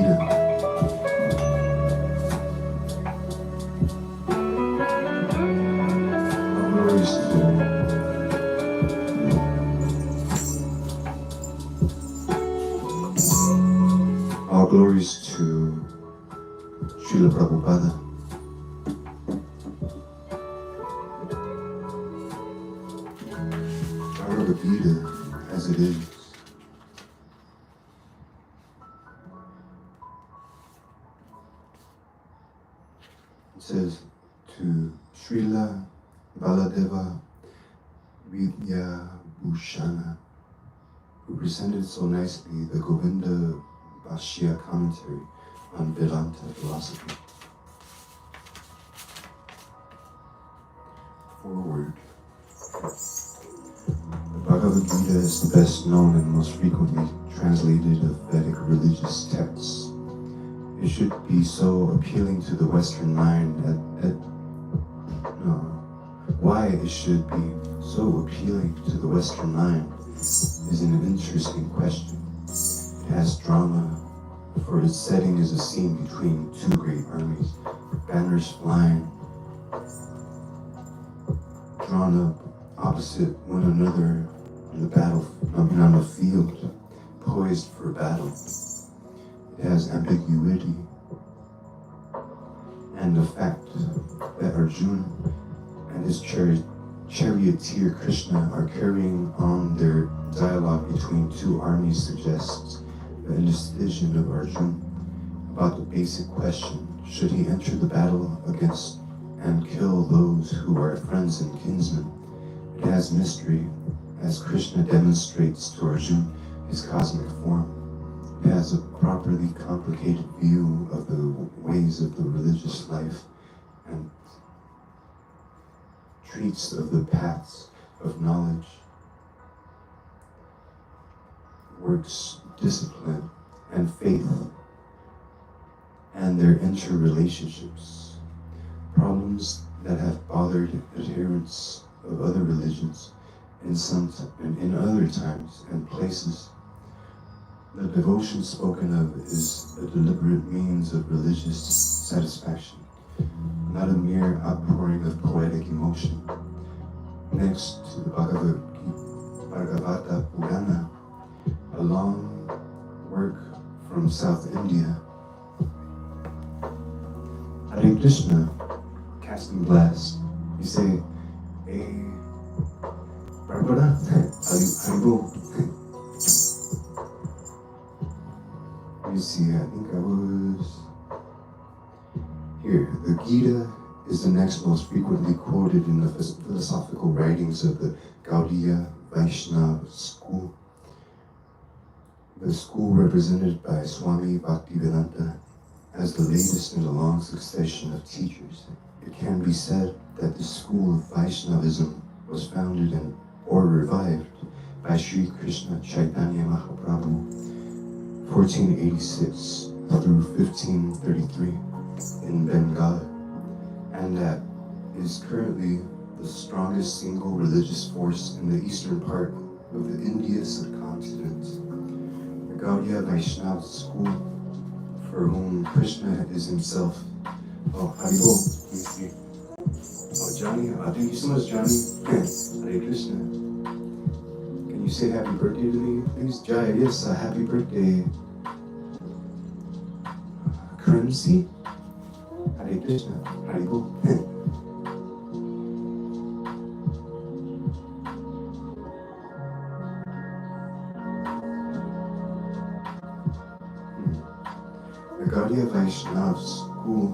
Bhagavad-gita. All glories to Srila Prabhupada. Bhagavad-gita as it is. It says to Srila Baladeva Vidya Bhushana, who presented so nicely the Govinda Bhashya commentary on Vedanta philosophy. Forward. The Bhagavad-gita is the best known and most frequently translated of Vedic religious texts. It should be so appealing to the Western mind why it should be so appealing to the Western mind is an interesting question. It has drama, for its setting is a scene between two great armies, banners flying, drawn up opposite one another on the field, poised for battle. It has ambiguity, and the fact that Arjuna and his charioteer Krishna are carrying on their dialogue between two armies suggests the indecision of Arjuna about the basic question: should he enter the battle against and kill those who are friends and kinsmen? It has mystery, as Krishna demonstrates to Arjuna his cosmic form. It has a properly complicated view of the ways of the religious life and treats of the paths of knowledge, works, discipline, and faith, and their interrelationships, problems that have bothered adherents of other religions in other times and places. The devotion spoken of is a deliberate means of religious satisfaction, not a mere outpouring of poetic emotion. Next to the Bhagavata Purana, a long work from South India, Hare Krishna, casting blast. You say, hey, Prabhupada, Haribo. Let me see, I think I was here. The Gita is the next most frequently quoted in the philosophical writings of the Gaudiya Vaishnava school. The school represented by Swami Bhaktivedanta as the latest in a long succession of teachers. It can be said that the school of Vaishnavism was founded or revived by Sri Krishna Chaitanya Mahaprabhu, 1486 through 1533 in Bengal, and that is currently the strongest single religious force in the eastern part of the Indian subcontinent. The Gaudiya Vaishnava school, for whom Krishna is himself. Oh, Haribo, let me see. Oh, Johnny, thank you so much, Johnny. Hare Krishna. Can you say happy birthday to me, please? Jai, yes, happy birthday. Currency? Hare Krishna. Haribo. The Gaudiya Vaishnava school,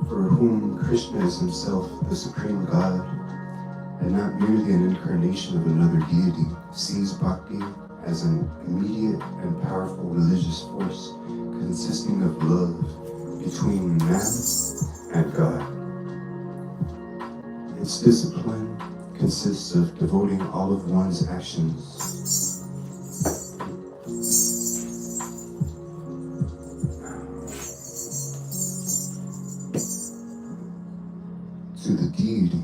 for whom Krishna is himself the supreme God, and not merely an incarnation of another deity, sees Bhakti as an immediate and powerful religious force consisting of love between man and God. Its discipline consists of devoting all of one's actions to the deity,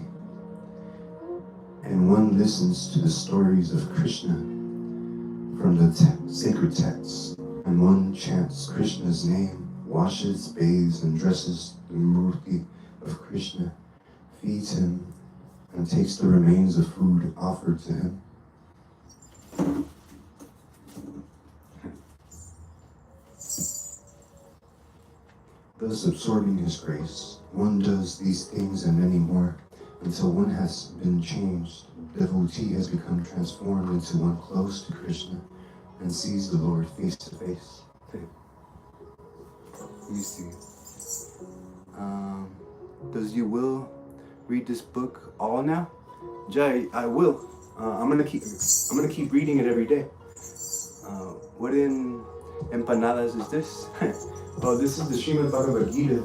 and one listens to the stories of Krishna from the sacred texts and one chants Krishna's name, washes, bathes, and dresses the murti of Krishna, feeds him, and takes the remains of food offered to him. Thus absorbing his grace, one does these things and many more, until one has been changed. The devotee has become transformed into one close to Krishna and sees the Lord face to face. Let me see. Does you will read this book all now? Jai, I will. I'm gonna keep reading it every day. What in empanadas is this? Oh, this is the Srimad Bhagavad-gita.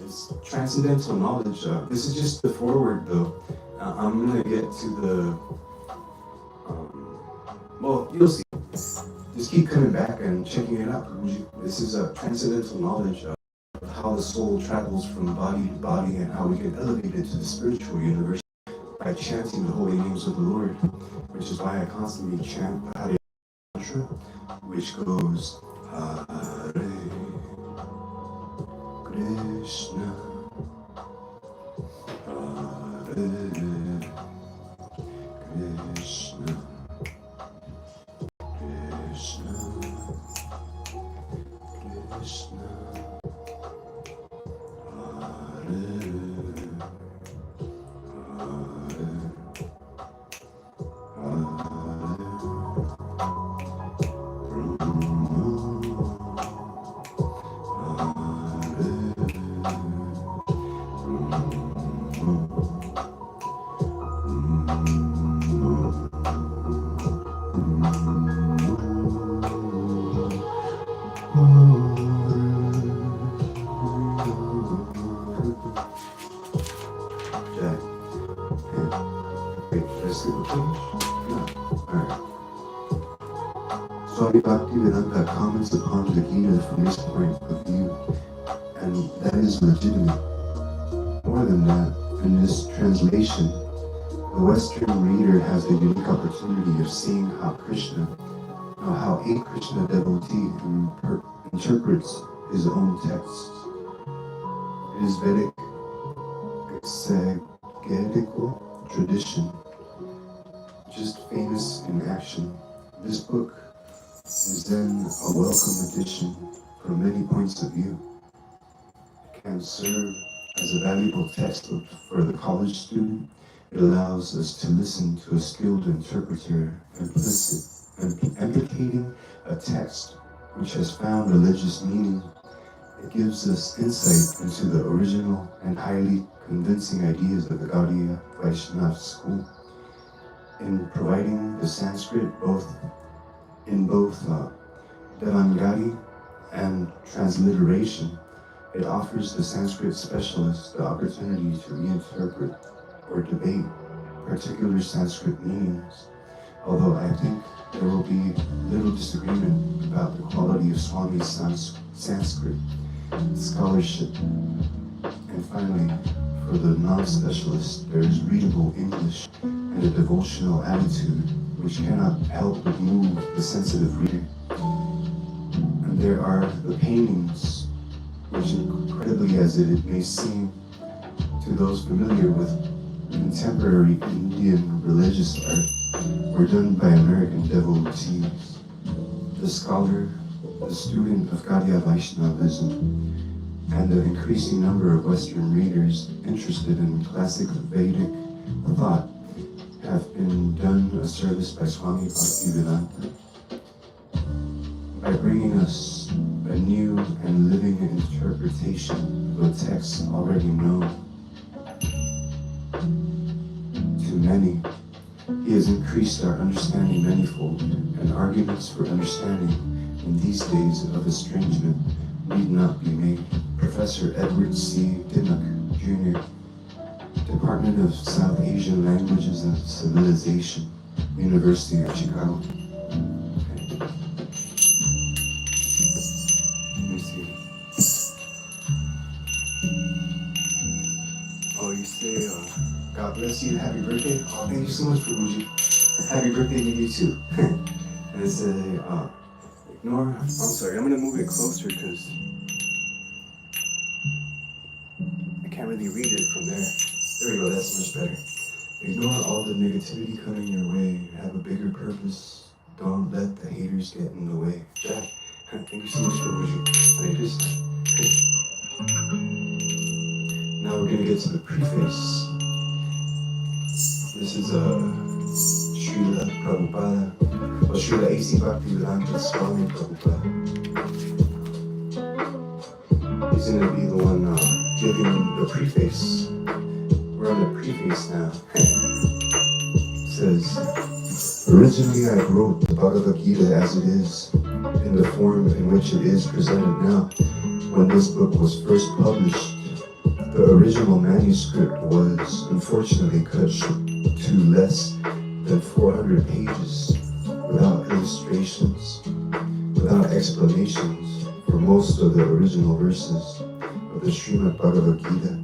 It's transcendental knowledge. This is just the foreword, though. I'm gonna get to the. Well, you'll see. Just keep coming back and checking it out. This is transcendental knowledge of how the soul travels from body to body and how we get elevated to the spiritual universe by chanting the holy names of the Lord, which is why I constantly chant the Hare mantra, which goes Hare Krishna, Hare Krishna, Krishna, Krishna, Bhakti comments upon the Gita from this point of view, and that is legitimate. More than that, in this translation, the Western reader has the unique opportunity of seeing how how a Krishna devotee interprets his own texts. It is Vedic exegetical tradition, just famous in action. This book is then a welcome addition from many points of view. It can serve as a valuable textbook for the college student. It allows us to listen to a skilled interpreter implicating a text which has found religious meaning. It gives us insight into the original and highly convincing ideas of the Gaudiya Vaishnava school. In providing the Sanskrit in both Devangari and transliteration, it offers the Sanskrit specialist the opportunity to reinterpret or debate particular Sanskrit meanings, although I think there will be little disagreement about the quality of Swami's Sanskrit scholarship. And finally, for the non-specialist, there is readable English and a devotional attitude which cannot help but move the sensitive reader. And there are the paintings, which, incredibly as it may seem to those familiar with contemporary Indian religious art, were done by American devotees. The scholar, the student of Gaudiya Vaishnavism, and the increasing number of Western readers interested in classic Vedic thought have been done a service by Swami Bhaktivedanta by bringing us a new and living interpretation of a text already known to many. He has increased our understanding manifold, and arguments for understanding in these days of estrangement need not be made. Professor Edward C. Dimmock, Jr., Department of South Asian Languages and Civilization, University of Chicago. Okay. Let me see. Oh, you say, God bless you and happy birthday? Oh, thank you so much, Prabhuji. Happy birthday to you too. And it says, ignore, I'm sorry, I'm gonna move it closer because I can't really read it from there. There we go, that's much better. Ignore all the negativity coming your way. Have a bigger purpose. Don't let the haters get in the way. Jack, thank you so much for watching. Now we're gonna get to the preface. This is Srila Prabhupada, or Srila A.C. Bhakti Swami Prabhupada. He's gonna be the one giving the preface. We're on the preface now. It says, originally I wrote the Bhagavad-gita as it is, in the form in which it is presented now. When this book was first published, the original manuscript was unfortunately cut to less than 400 pages, without illustrations, without explanations for most of the original verses of the Srimad Bhagavad-gita.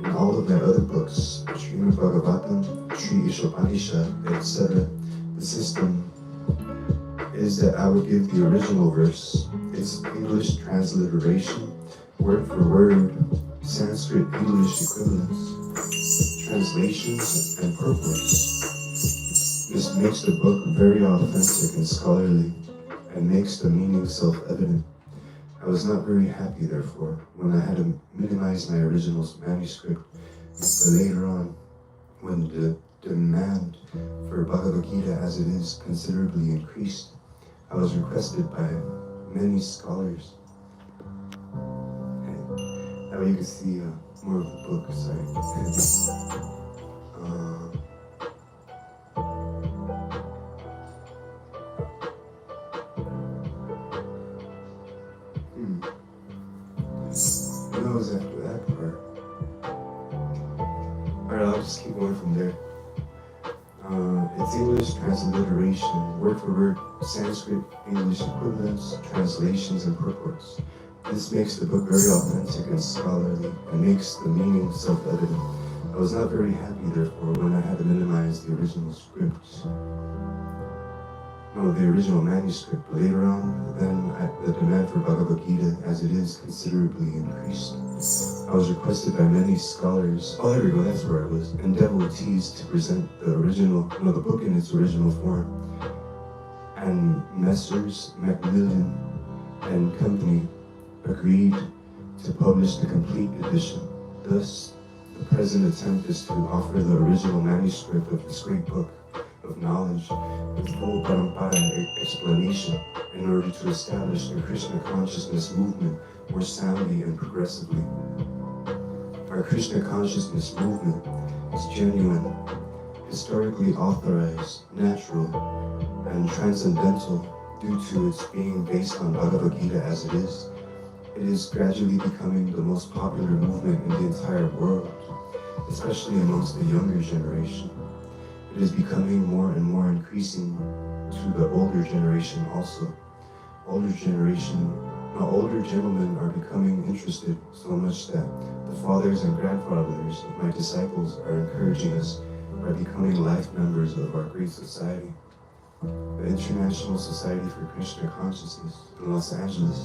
In all of my other books, Srimad Bhagavatam, Sri Ishopanishad, etc., the system is that I would give the original verse, its English transliteration, word for word, Sanskrit English equivalents, translations, and purports. This makes the book very authentic and scholarly, and makes the meaning self-evident. I was not very happy, therefore, when I had to minimize my original manuscript, but later on, when the demand for Bhagavad-gita as it is considerably increased, I was requested by many scholars. That way you can see more of the book, sorry. What was after that part? Alright, I'll just keep going from there. It's English transliteration, word for word, Sanskrit English equivalents, translations, and purports. This makes the book very authentic and scholarly, and makes the meaning self-evident. I was not very happy, therefore, when I had to minimize the original manuscript. Later on, then, the demand for Bhagavad-gita as it is considerably increased. I was requested by many scholars, oh there we go, that's where I was, and devotees to present the book in its original form. And Messrs. Macmillan and Company agreed to publish the complete edition. Thus, the present attempt is to offer the original manuscript of this great book of knowledge with full parampara explanation in order to establish the Krishna consciousness movement more soundly and progressively. Our Krishna consciousness movement is genuine, historically authorized, natural, and transcendental due to its being based on Bhagavad-gita as it is. It is gradually becoming the most popular movement in the entire world, especially amongst the younger generation. It is becoming more and more increasing to the older generation also. Older gentlemen are becoming interested so much that the fathers and grandfathers of my disciples are encouraging us by becoming life members of our great society, the International Society for Krishna Consciousness in Los Angeles.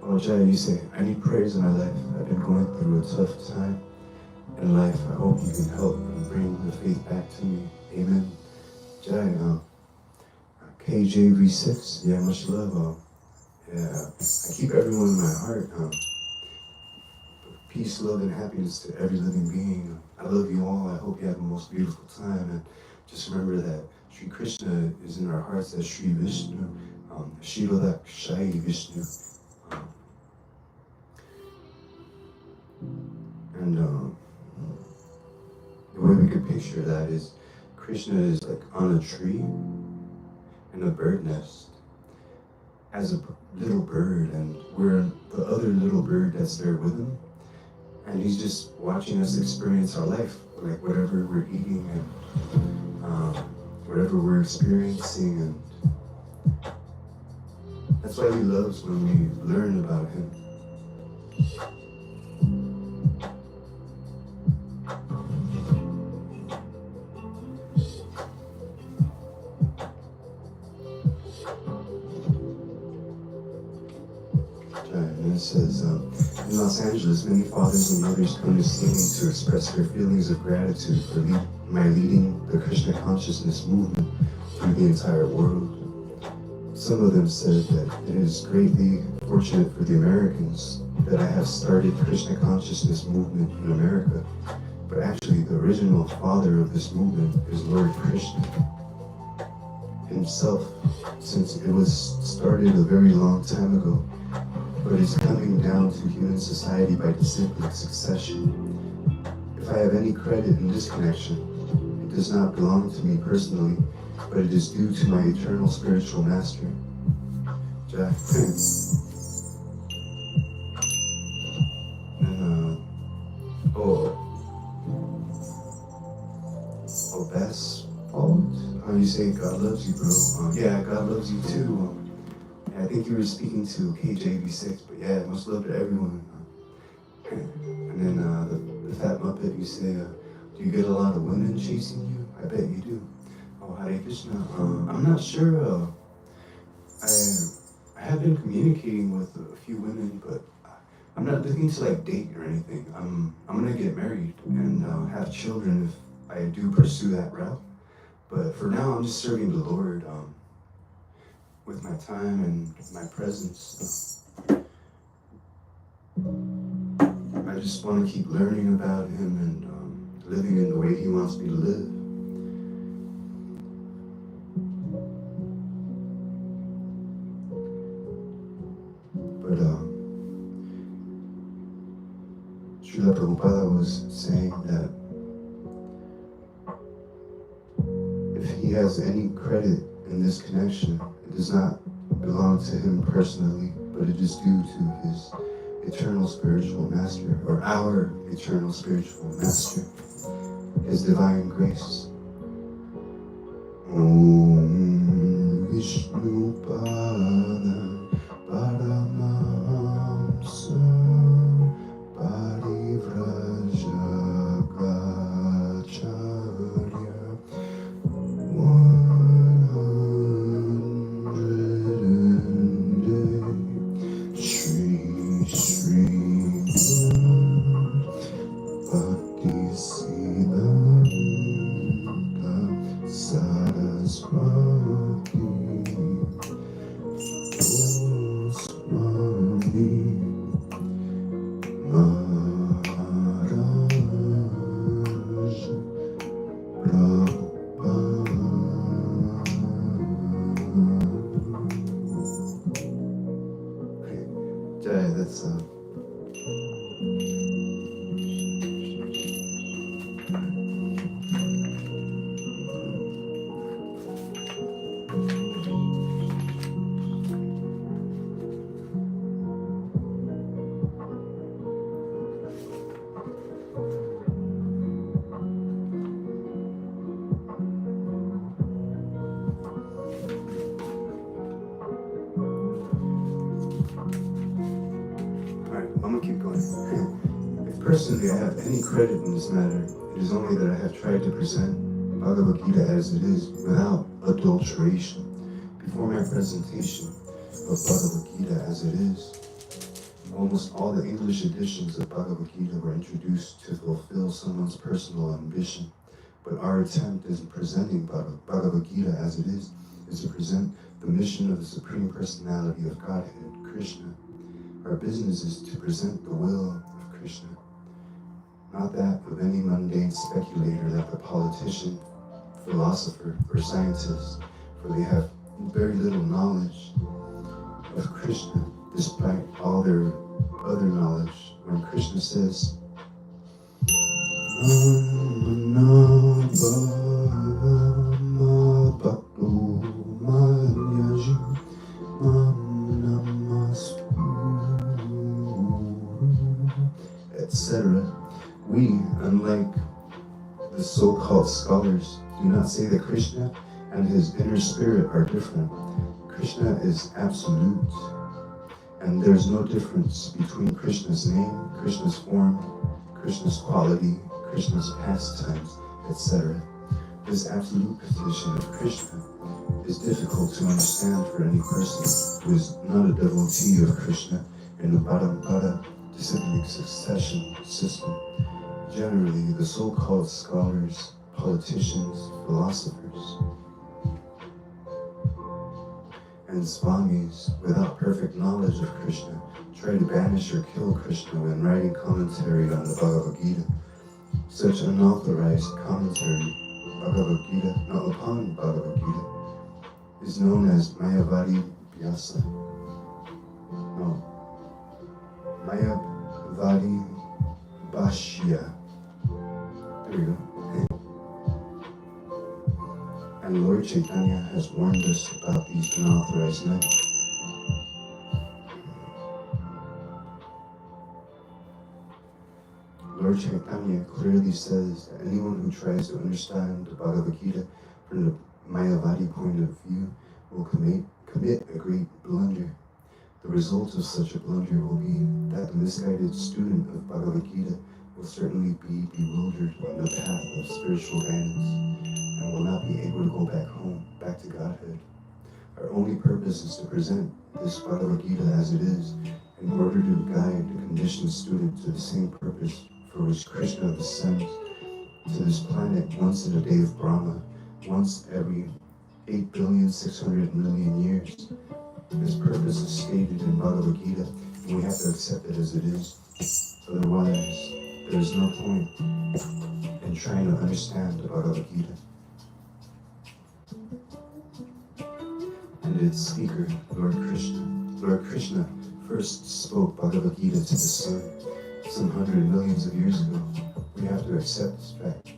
Oh, Jai, you say, I need prayers in my life. I've been going through a tough time in life. I hope you can help and bring the faith back to me. Amen. Jai, KJV6, yeah, much love. I keep everyone in my heart. Peace, love, and happiness to every living being. I love you all. I hope you have the most beautiful time. And just remember that Sri Krishna is in our hearts as Sri Vishnu, Shiva Shai Vishnu. And the way we could picture that is Krishna is like on a tree in a bird nest as a little bird, and we're the other little bird that's there with him, and he's just watching us experience our life, like whatever we're eating and whatever we're experiencing, and that's why he loves when we learn about him. Krishna says, in Los Angeles, many fathers and mothers come to see me to express their feelings of gratitude for my leading the Krishna consciousness movement through the entire world. Some of them said that it is greatly fortunate for the Americans that I have started Krishna consciousness movement in America, but actually the original father of this movement is Lord Krishna himself, since it was started a very long time ago, but it's coming down to human society by disciplic succession. If I have any credit in this connection, it does not belong to me personally, but it is due to my eternal spiritual master. Jack. And Bess. How you say God loves you, bro? Yeah, God loves you too. I think you were speaking to KJV6, but yeah, much love to everyone. And then the Fat Muppet, you say, do you get a lot of women chasing you? I bet you do. Oh, Hare Krishna. I'm not sure. I have been communicating with a few women, but I'm not looking to like date or anything. I'm gonna get married and have children if I do pursue that route. But for now, I'm just serving the Lord with my time and my presence. I just want to keep learning about Him and living in the way He wants me to live. But Srila Prabhupada was saying that if he has any credit in this connection, it does not belong to him personally, but it is due to his eternal spiritual master, or our eternal spiritual master, his divine grace. Om Vishnu Pada Paramamsa Parivraja Gacharya 100 Sri Bhakti Siddhanta Saraswati Goswami Maharaj Prabhupada. Jai, that's I'm gonna keep going. If personally I have any credit in this matter, it is only that I have tried to present Bhagavad Gita as it is, without adulteration. Before my presentation of Bhagavad Gita as it is, almost all the English editions of Bhagavad Gita were introduced to fulfill someone's personal ambition. But our attempt in presenting Bhagavad Gita as it is to present the mission of the Supreme Personality of Godhead, Krishna. Our business is to present the will of Krishna, not that of any mundane speculator like the politician, philosopher, or scientist, for they have very little knowledge of Krishna, despite all their other knowledge. When Krishna says, etc., we, unlike the so-called scholars, do not say that Krishna and his inner spirit are different. Krishna is absolute, and there's no difference between Krishna's name, Krishna's form, Krishna's quality, Krishna's pastimes, etc. This absolute position of Krishna is difficult to understand for any person who is not a devotee of Krishna in a Parampara disciplic succession system. Generally, the so-called scholars, politicians, philosophers, and swamis, without perfect knowledge of Krishna, try to banish or kill Krishna when writing commentary on the Bhagavad Gita. Such unauthorized commentary upon Bhagavad Gita is known as Mayavadi Vyasa. No, Mayavadi Bhashya. There we go. And Lord Chaitanya has warned us about these unauthorized men. Lord Chaitanya clearly says that anyone who tries to understand the Bhagavad Gita from the Mayavadi point of view will commit a great blunder. The result of such a blunder will be that the misguided student of Bhagavad Gita will certainly be bewildered on the path of spiritual guidance and will not be able to go back home, back to Godhead. Our only purpose is to present this Bhagavad Gita as it is in order to guide the conditioned student to the same purpose for which Krishna descends to this planet once in a day of Brahma, once every 8,600,000,000 years. His purpose is stated in Bhagavad Gita, and we have to accept it as it is. Otherwise, there is no point in trying to understand the Bhagavad Gita. And its speaker, Lord Krishna. Lord Krishna first spoke Bhagavad Gita to the sun some 100 millions of years ago. We have to accept this fact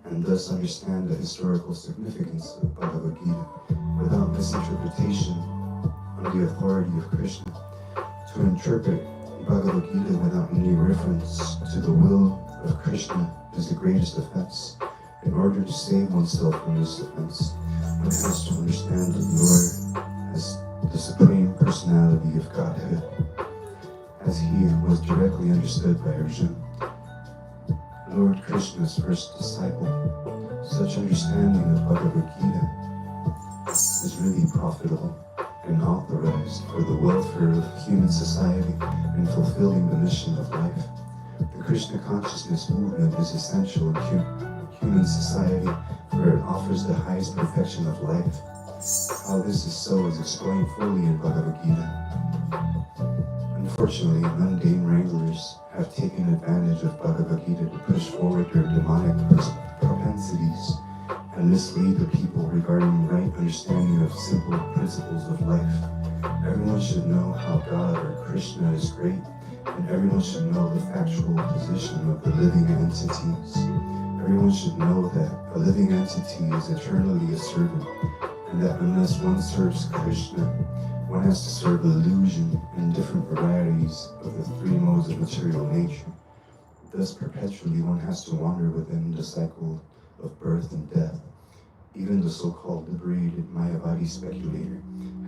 and thus understand the historical significance of Bhagavad Gita without misinterpretation on the authority of Krishna. To interpret Bhagavad Gita without any reference to the will of Krishna is the greatest offense. In order to save oneself from this offense, one has to understand the Lord as the Supreme Personality of Godhead, as he was directly understood by Arjuna, Lord Krishna's first disciple. Such understanding of Bhagavad Gita is really profitable and authorized for the welfare of human society and fulfilling the mission of life. The Krishna consciousness movement is essential in human society, for it offers the highest perfection of life. How this is so is explained fully in Bhagavad Gita. Unfortunately, mundane wranglers have taken advantage of Bhagavad Gita to push forward their demonic propensities and mislead the people regarding right understanding of simple principles of life. Everyone should know how God or Krishna is great, and everyone should know the factual position of the living entities. Everyone should know that a living entity is eternally a servant, and that unless one serves Krishna, one has to serve illusion in different varieties of the three modes of material nature. Thus, perpetually one has to wander within the cycle of birth and death. Even the so-called liberated Mayavadi speculator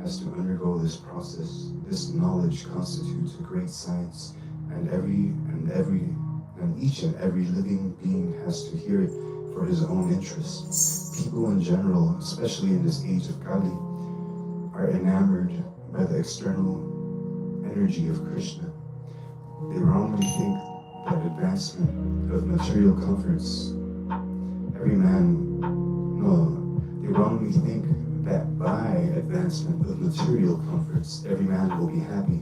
has to undergo this process. This knowledge constitutes a great science, and each and every living being has to hear it for his own interests. People in general, especially in this age of Kali, are enamored by the external energy of Krishna. They wrongly think that advancement of material comforts, they wrongly think that by advancement of material comforts, every man will be happy.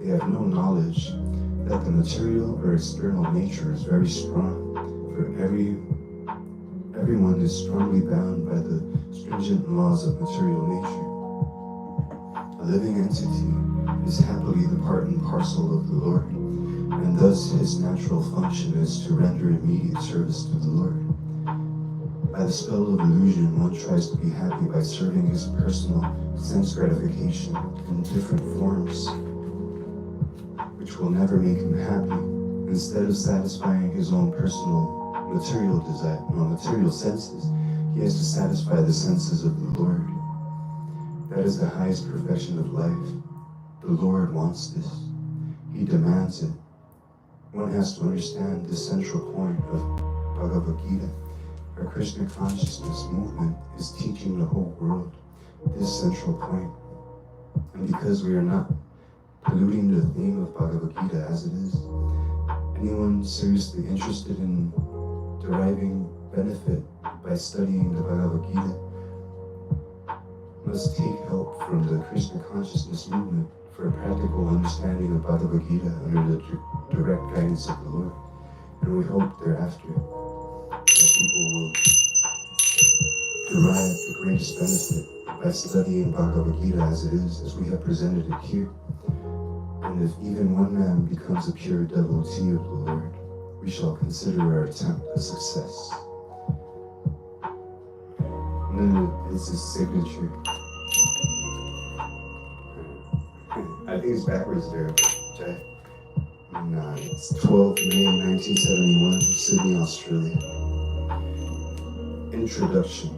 They have no knowledge that the material or external nature is very strong, for everyone is strongly bound by the stringent laws of material nature. A living entity is happily the part and parcel of the Lord, and thus his natural function is to render immediate service to the Lord. By the spell of illusion, one tries to be happy by serving his personal sense gratification in different forms, which will never make him happy. Instead of satisfying his own personal material desire, material senses, he has to satisfy the senses of the Lord. That is the highest perfection of life. The Lord wants this. He demands it. One has to understand the central point of Bhagavad Gita. Our Krishna consciousness movement is teaching the whole world this central point. And because we are not polluting the theme of Bhagavad Gita as it is. Anyone seriously interested in deriving benefit by studying the Bhagavad Gita must take help from the Krishna consciousness movement for a practical understanding of Bhagavad Gita under the direct guidance of the Lord. And we hope thereafter that people will derive the greatest benefit by studying Bhagavad Gita as it is, as we have presented it here. And if even one man becomes a pure devotee of the Lord, we shall consider our attempt a success. And then it's his signature. I think it's backwards there, Jai. Nah, it's 12 May 1971, Sydney, Australia. Introduction.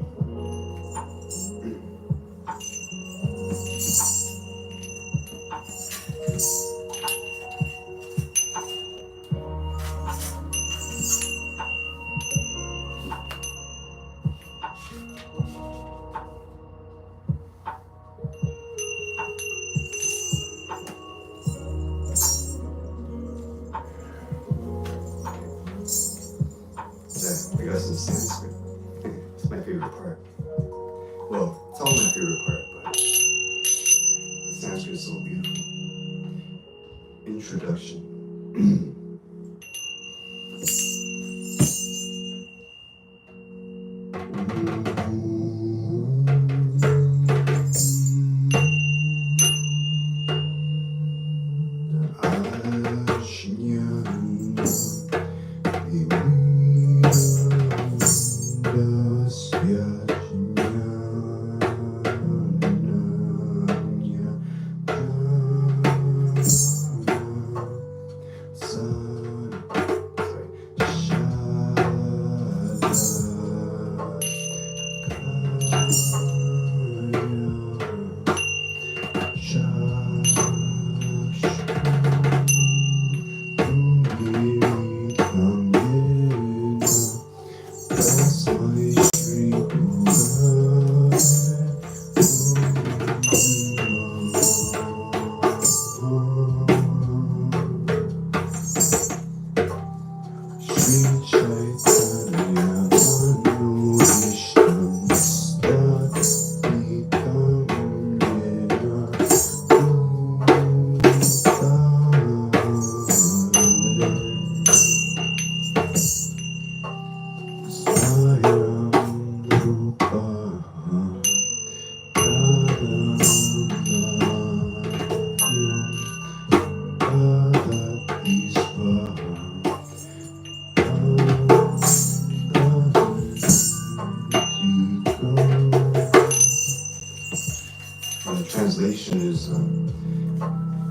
I got some Sanskrit. It's my favorite part. Well, it's all my favorite part, but the Sanskrit is so beautiful. Introduction.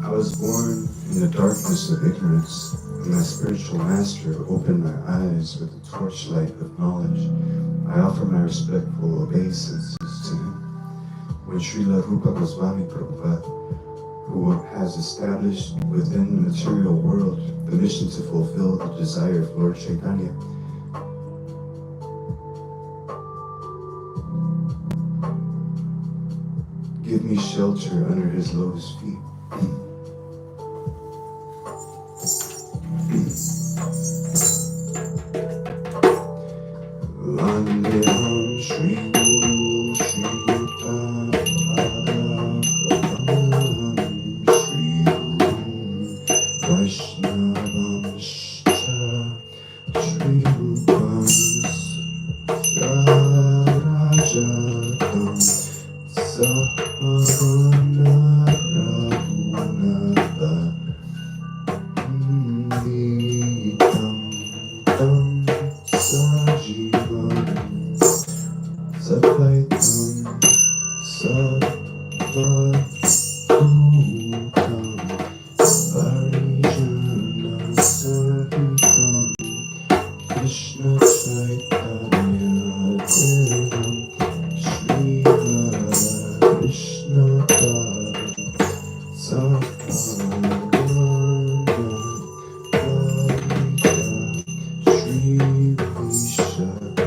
I was born in the darkness of ignorance, and my spiritual master opened my eyes with the torchlight of knowledge. I offer my respectful obeisances to him. When Srila Rupa Goswami Prabhupada, who has established within the material world the mission to fulfill the desire of Lord Chaitanya, give me shelter under his lotus feet. Vandeham Shri Guru Shri Yuta Padakam Shri Guru Vaishnavam Shcha Shri Rupam Sarajatam Sahana Raghunatha Nitam Tam Sajivam Sapaitam Sapatutam Parijana Sahitam Krishna Chaitanya Devam Shri Radha Krishna Padam Saharanam Shri Vishakam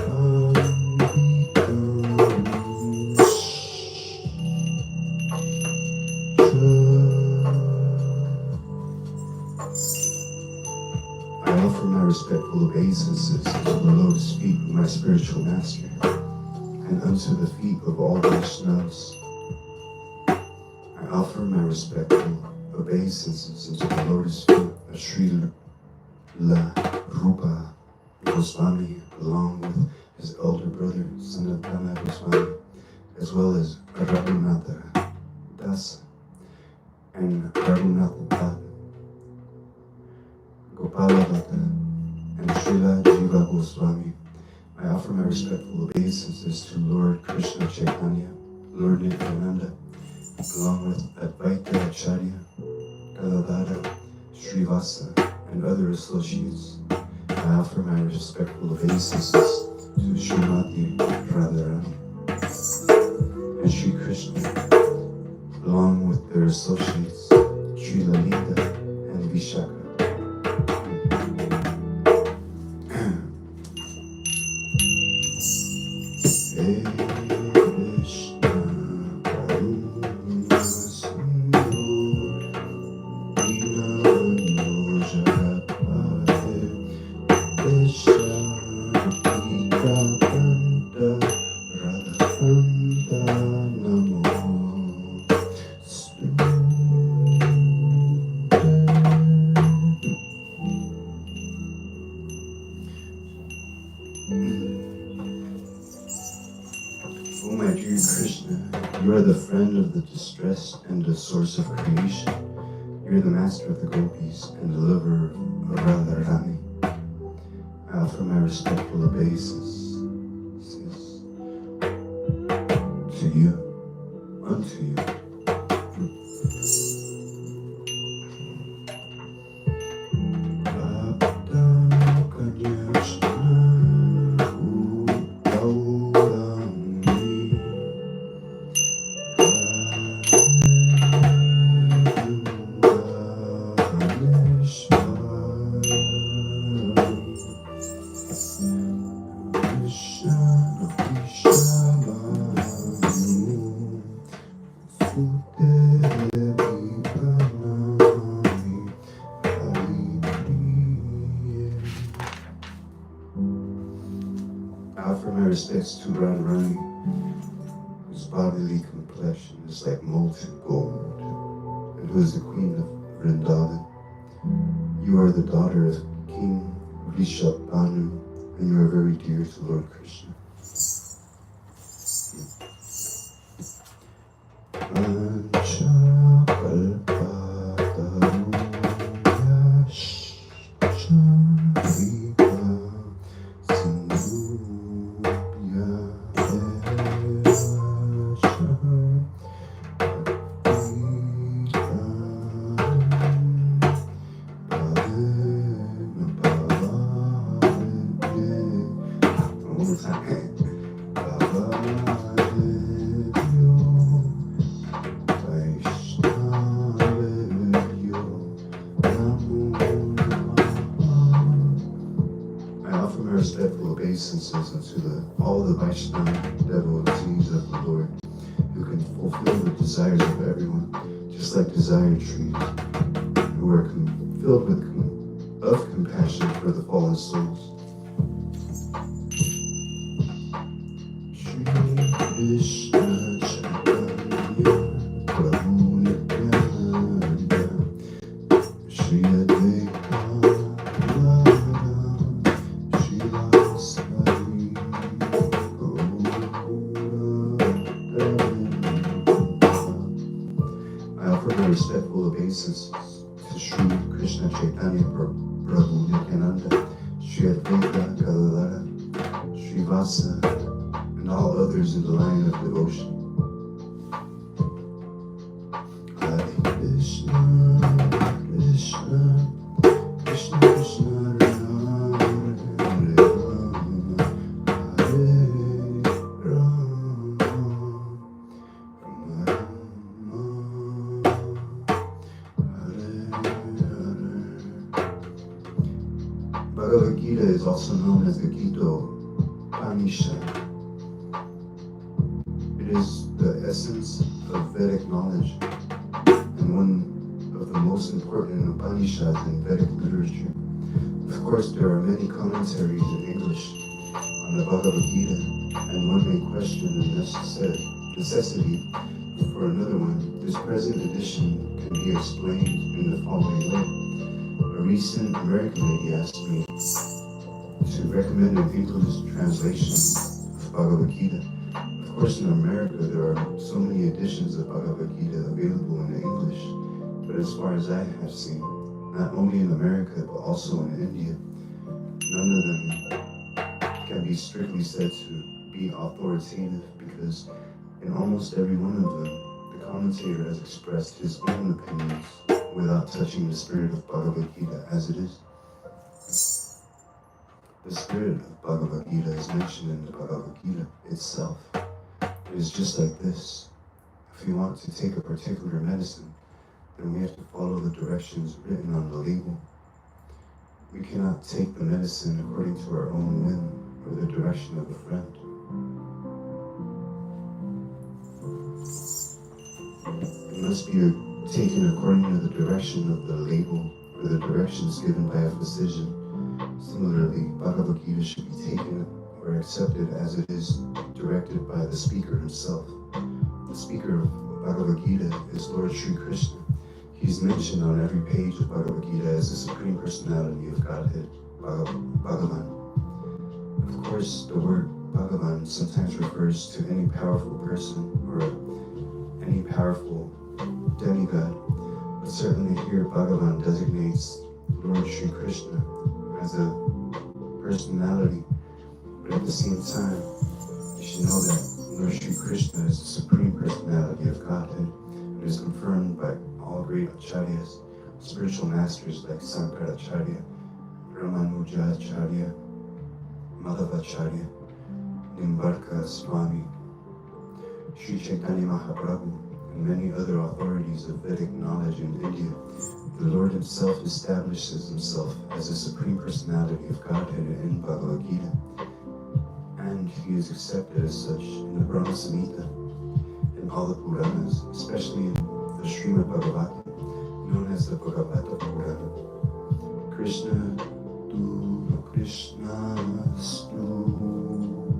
respectful obeisances to the lotus feet of my spiritual master, and unto the feet of all Vaishnavas. I offer my respectful obeisances unto the lotus feet of Srila Rupa Goswami, along with his elder brother, Sanatana Goswami, as well as Raghunatha Dasa and Raghunatha Bhatta, Gopala Bhatta, and Srila Jiva Goswami. I offer my respectful obeisances to Lord Krishna Chaitanya, Lord Nityananda, along with Advaita Acharya, Gadadhara, Srivasa, and other associates. I offer my respectful obeisances to Srimati Radharani and Sri Krishna, along with their associates, Sri Lalita and Vishaka. And the source of creation. You are the master of the gopis and deliverer of Radharani. I offer my respectful obeisances to you, unto you. Respects to Radharani, whose bodily complexion is like molten gold, and who is the queen of Vrindavan. You are the daughter of King Rishabhanu, and you are very dear to Lord Krishna. Unto all the Vaishnava devotees of the Lord, who can fulfill the desires of everyone, just like desire trees, who are filled with compassion for the fallen souls. Shri Krishna Chaitanya Prabhu Nityananda Shri Advaita respectful obeisances to Sri Krishna Chaitanya Prabhu Nityananda, Sri Advaita Gadadhara, Sri Vasa, and all others in the line of devotion. Hare Krishna, Krishna, Krishna Krishna, Hare Rama, Hare Bhagavad-gita is also known as the Gita Upanishad. It is the essence of Vedic knowledge and one of the most important Upanishads in Vedic literature. Of Of course, there are many commentaries in English on the Bhagavad Gita, and one may question the necessity for another one. This present edition can be explained in the following way. A recent American lady asked me to recommend an English translation of Bhagavad Gita. Of course, in America, there are so many editions of Bhagavad Gita available in English, but as far as I have seen, not only in America, but also in India, none of them can be strictly said to be authoritative, because in almost every one of them, the commentator has expressed his own opinions without touching the spirit of Bhagavad Gita as it is. The spirit of Bhagavad Gita is mentioned in the Bhagavad Gita itself. It is just like this. If we want to take a particular medicine, then we have to follow the directions written on the label. We cannot take the medicine according to our own whim or the direction of a friend. It must be taken according to the direction of the label or the directions given by a physician. Similarly, Bhagavad Gita should be taken or accepted as it is directed by the speaker himself. The speaker of Bhagavad Gita is Lord Sri Krishna. He's mentioned on every page of Bhagavad Gita as the Supreme Personality of Godhead, Bhagavan. Of course, the word Bhagavan sometimes refers to any powerful person or any powerful demigod, but certainly here Bhagavan designates Lord Sri Krishna as a personality. But at the same time, you should know that Lord Sri Krishna is the Supreme Personality of Godhead. It is confirmed by all great acharyas, spiritual masters like Sankaracharya, Ramanujacharya, Madhavacharya, Nimbarka Swami, Sri Chaitanya Mahaprabhu, and many other authorities of Vedic knowledge in India. The Lord himself establishes himself as the Supreme Personality of Godhead in Bhagavad Gita, and he is accepted as such in the Brahma Samhita, in all the Puranas, especially in the Srimad Bhagavad-gita, known as the Bhagavata Purana. Krishna tu Krishna stu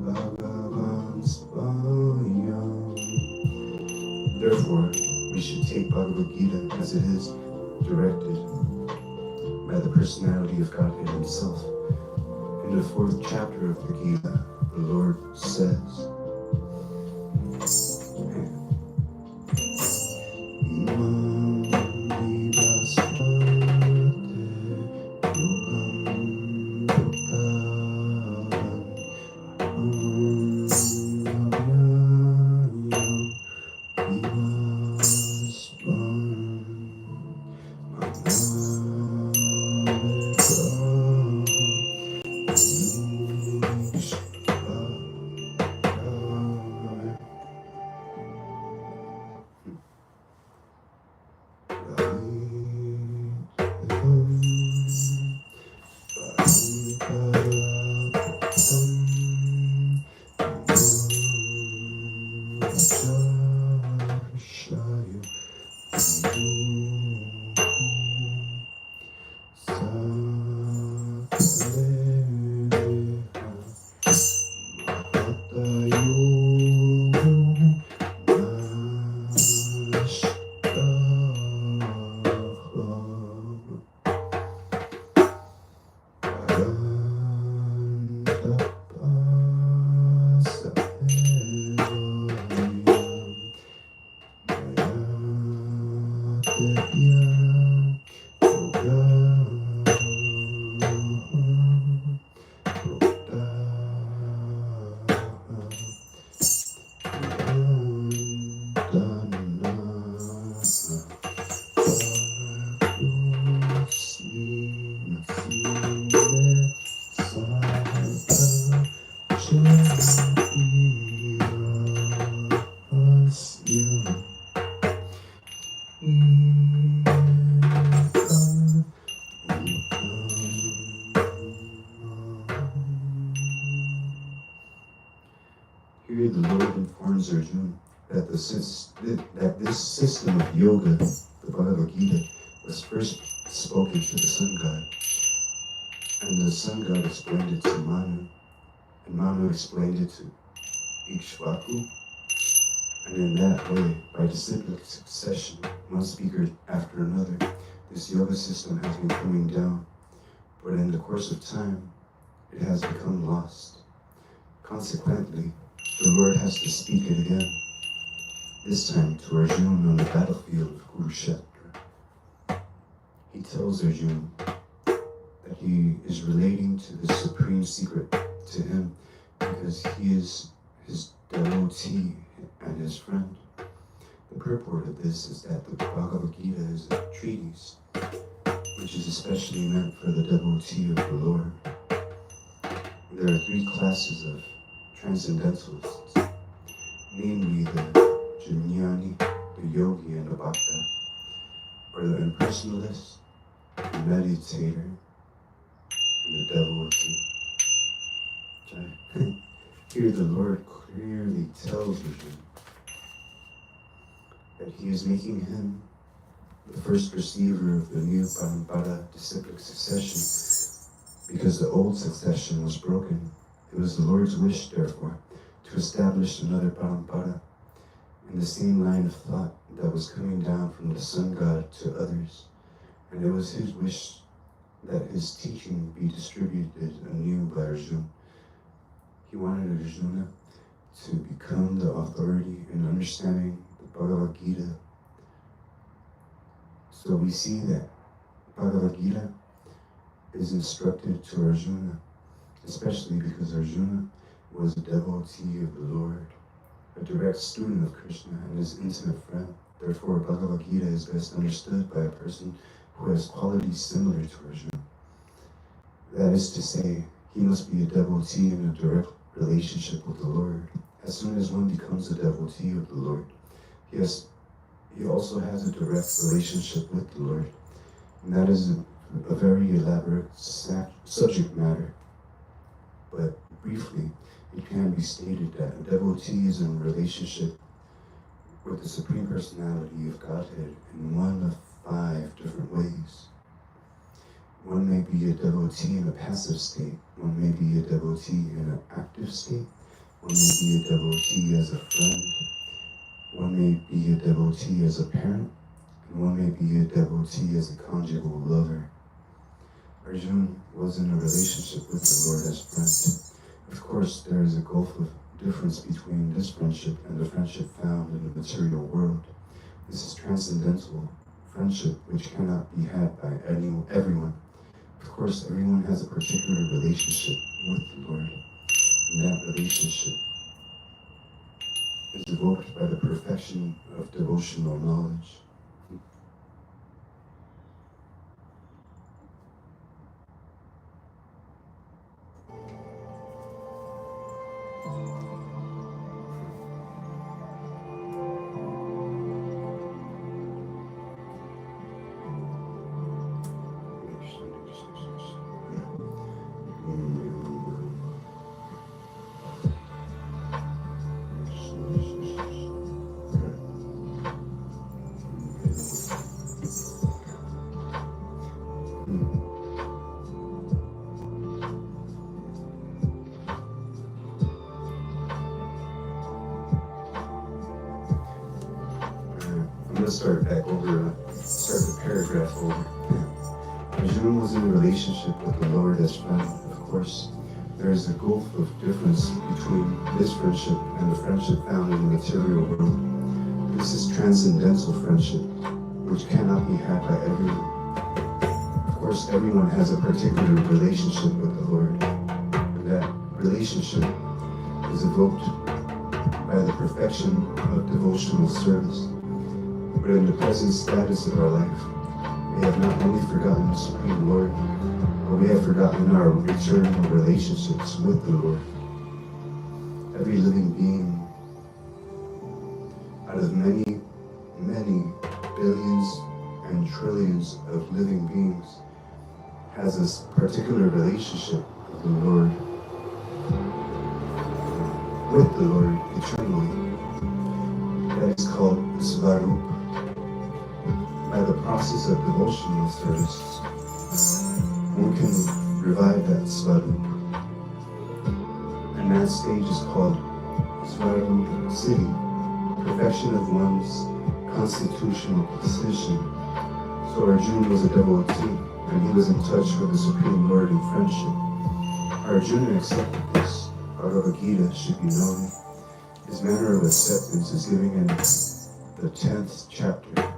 Bhagavan Svayam. Therefore, we should take Bhagavad Gita as it is, directed by the personality of Godhead himself. In the 4th chapter of the Gita, the Lord says, Here the Lord informs Arjuna that this system of yoga, the Bhagavad Gita, was first spoken to the sun god. And the sun god explained it to Manu, and Manu explained it to Ikshvaku. And in that way, by disciplic succession, one speaker after another, this yoga system has been coming down, but in the course of time, it has become lost. Consequently, the Lord has to speak it again, this time to Arjuna on the battlefield of Kurukshetra. He tells Arjuna that he is relating to the supreme secret to him because he is his devotee and his friend. The purport of this is that the Bhagavad-gita is a treatise which is especially meant for the devotee of the Lord. There are three classes of transcendentalists, namely the Jnani, the Yogi, and the Bhakta, or the impersonalist, the meditator, and the devotee. Here the Lord clearly tells Arjuna that he is making him the first receiver of the new Parampara disciplic succession because the old succession was broken. It was the Lord's wish, therefore, to establish another Parampara in the same line of thought that was coming down from the sun god to others. And it was his wish that his teaching be distributed anew by Arjuna. He wanted Arjuna to become the authority in understanding the Bhagavad-gita. So we see that Bhagavad-gita is instructed to Arjuna, especially because Arjuna was a devotee of the Lord, a direct student of Krishna and his intimate friend. Therefore, Bhagavad-gita is best understood by a person who has qualities similar to Arjuna. That is to say, he must be a devotee in a direct relationship with the Lord. As soon as one becomes a devotee of the Lord, he also has a direct relationship with the Lord. And that is a very elaborate subject matter. But briefly, it can be stated that a devotee is in relationship with the Supreme Personality of Godhead in one of 5 different ways. One may be a devotee in a passive state. One may be a devotee in an active state. One may be a devotee as a friend. One may be a devotee as a parent. And one may be a devotee as a conjugal lover. Arjuna was in a relationship with the Lord as friend. Of course, there is a gulf of difference between this friendship and the friendship found in the material world. This is transcendental friendship which cannot be had by everyone. Of course, everyone has a particular relationship with the Lord, and that relationship is evoked by the perfection of devotional knowledge. Start the paragraph over. Arjuna was in a relationship with the Lord as friend. Of course, there is a gulf of difference between this friendship and the friendship found in the material world. This is transcendental friendship, which cannot be had by everyone. Of course, everyone has a particular relationship with the Lord, and that relationship is evoked by the perfection of devotional service. But in the present status of our life, we have not only forgotten the Supreme Lord, but we have forgotten our eternal relationships with the Lord. Every living being, out of many, many billions and trillions of living beings, has this particular relationship with the Lord, eternally. That is called Svarup. By the process of devotional service, one can revive that Svarup. And that stage is called Svarup City, perfection of one's constitutional position. So Arjuna was a devotee, and he was in touch with the Supreme Lord in friendship. Arjuna accepted this. Bhagavad Gita should be known. His manner of acceptance is given in the 10th chapter.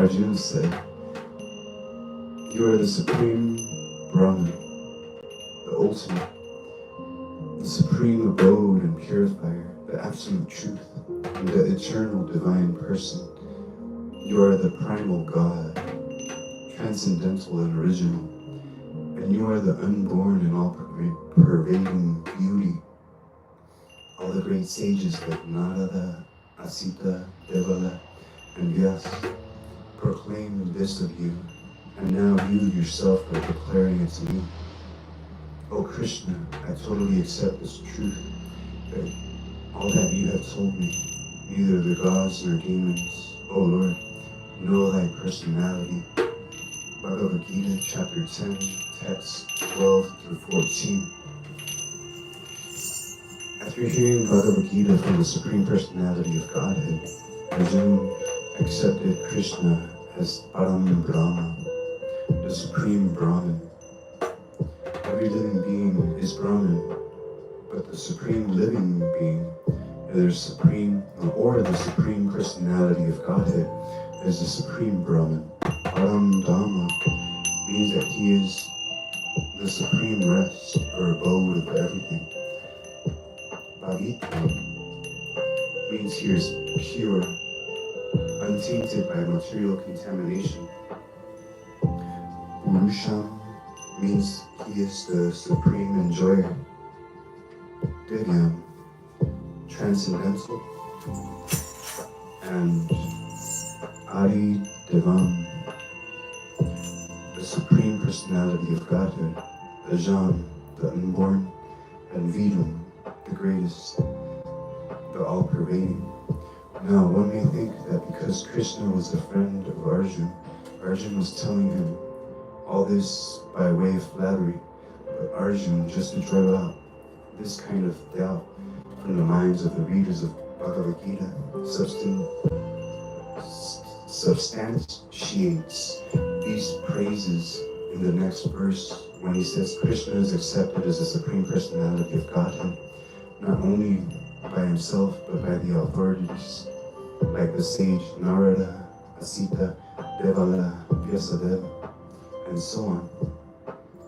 Arjuna said, "You are the supreme Brahman, the ultimate, the supreme abode and purifier, the absolute truth, and the eternal divine person. You are the primal God, transcendental and original, and you are the unborn and all-pervading beauty. All the great sages like Narada, Asita, Devala, and Vyas proclaim this of you, and now you yourself are declaring it to me. O Krishna, I totally accept this truth, that all that you have told me, neither the gods nor demons, O Lord, know thy personality." Bhagavad Gita, chapter 10, text 12 through 14. After hearing Bhagavad Gita from the Supreme Personality of Godhead, Arjuna accepted Krishna as Param Brahma, the Supreme Brahman. Every living being is Brahman, but the Supreme Living Being, the Supreme Personality of Godhead, is the Supreme Brahman. Param Dhamma means that he is the supreme rest or abode of everything. Bhagita means he is pure, untainted by material contamination. Purusham means he is the supreme enjoyer. Divyam, transcendental. And Adi Devam, the Supreme Personality of Godhead. Ajam, the unborn. And Vidam, the greatest, the all-pervading. Now, one may think that because Krishna was the friend of Arjuna, Arjuna was telling him all this by way of flattery, but Arjuna, just to drive out this kind of doubt from the minds of the readers of Bhagavad Gita, substantiates these praises in the next verse when he says Krishna is accepted as the Supreme Personality of Godhead. Not only by himself, but by the authorities, like the sage Narada, Asita, Devala, Vyasadeva, and so on.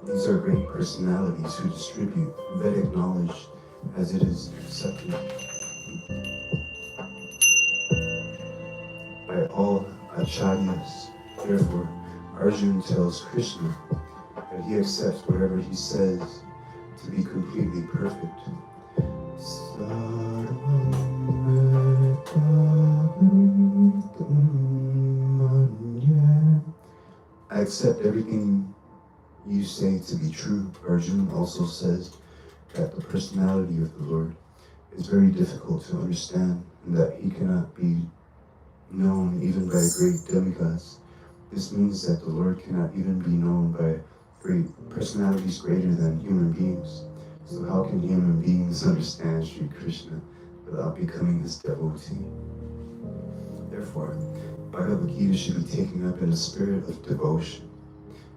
These are great personalities who distribute Vedic knowledge as it is accepted by all acharyas. Therefore, Arjuna tells Krishna that he accepts whatever he says to be completely perfect. I accept everything you say to be true. Arjuna also says that the personality of the Lord is very difficult to understand and that he cannot be known even by great demigods. This means that the Lord cannot even be known by great personalities greater than human beings. So how can human beings understand Sri Krishna without becoming his devotee? Therefore, Bhagavad-gita should be taken up in a spirit of devotion.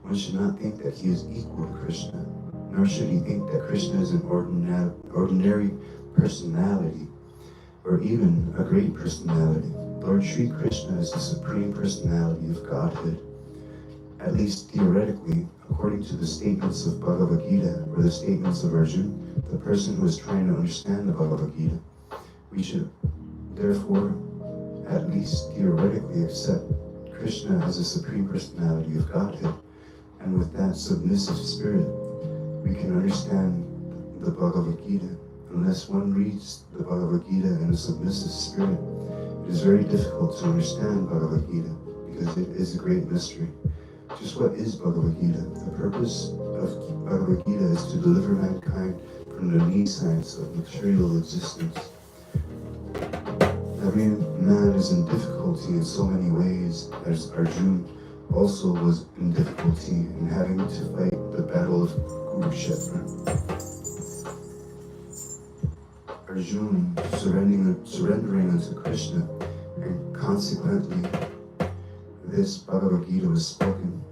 One should not think that he is equal to Krishna, nor should he think that Krishna is an ordinary personality, or even a great personality. Lord Sri Krishna is the Supreme Personality of Godhead. At least theoretically, according to the statements of Bhagavad-gita or the statements of Arjuna, the person who is trying to understand the Bhagavad-gita, we should therefore at least theoretically accept Krishna as the Supreme Personality of Godhead. And with that submissive spirit, we can understand the Bhagavad-gita. Unless one reads the Bhagavad-gita in a submissive spirit, it is very difficult to understand Bhagavad-gita because it is a great mystery. Just what is Bhagavad-gita? The purpose of Bhagavad-gita is to deliver mankind from the need science of material existence. Every man is in difficulty in so many ways, as Arjuna also was in difficulty in having to fight the battle of Kurukshetra. Arjuna surrendering unto Krishna, and consequently this Bhagavad-gita was spoken.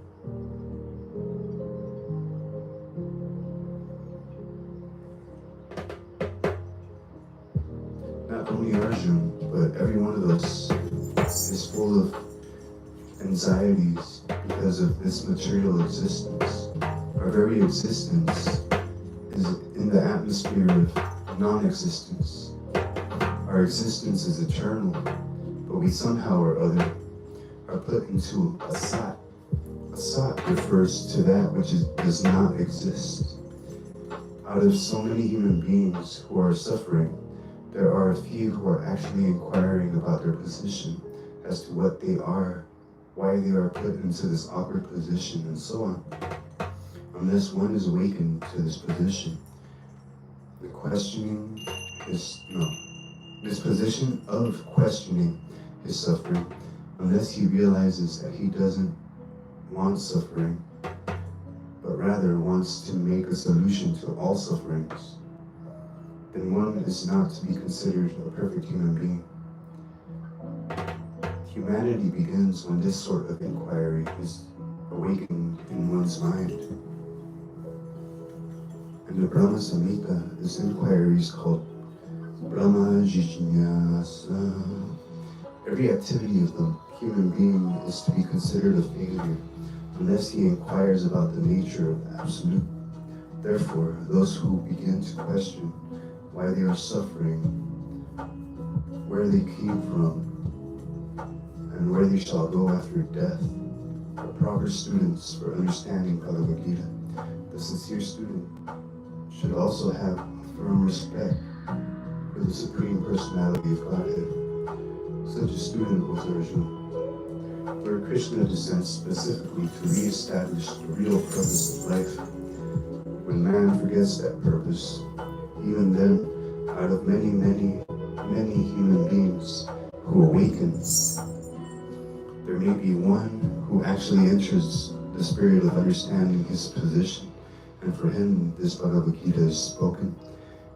Not only Arjuna, but every one of us is full of anxieties because of this material existence. Our very existence is in the atmosphere of non-existence. Our existence is eternal, but we somehow or other are put into a sat. A sat refers to that which does not exist. Out of so many human beings who are suffering, there are a few who are actually inquiring about their position as to what they are, why they are put into this awkward position, and so on. Unless one is awakened to this position, this position of questioning his suffering, unless he realizes that he doesn't want suffering, but rather wants to make a solution to all sufferings, then one is not to be considered a perfect human being. Humanity begins when this sort of inquiry is awakened in one's mind. In the Brahma Samhita, this inquiry is called Brahma Jijiñāsa. Every activity of the human being is to be considered a failure unless he inquires about the nature of the Absolute. Therefore, those who begin to question why they are suffering, where they came from, and where they shall go after death, are proper students for understanding Bhagavad-gita. The sincere student should also have firm respect for the Supreme Personality of Godhead. Such a student was Arjuna. Lord Krishna descends specifically to re-establish the real purpose of life. When man forgets that purpose, even then, out of many human beings who awaken, there may be one who actually enters the spirit of understanding his position, and for him this Bhagavad-gita is spoken.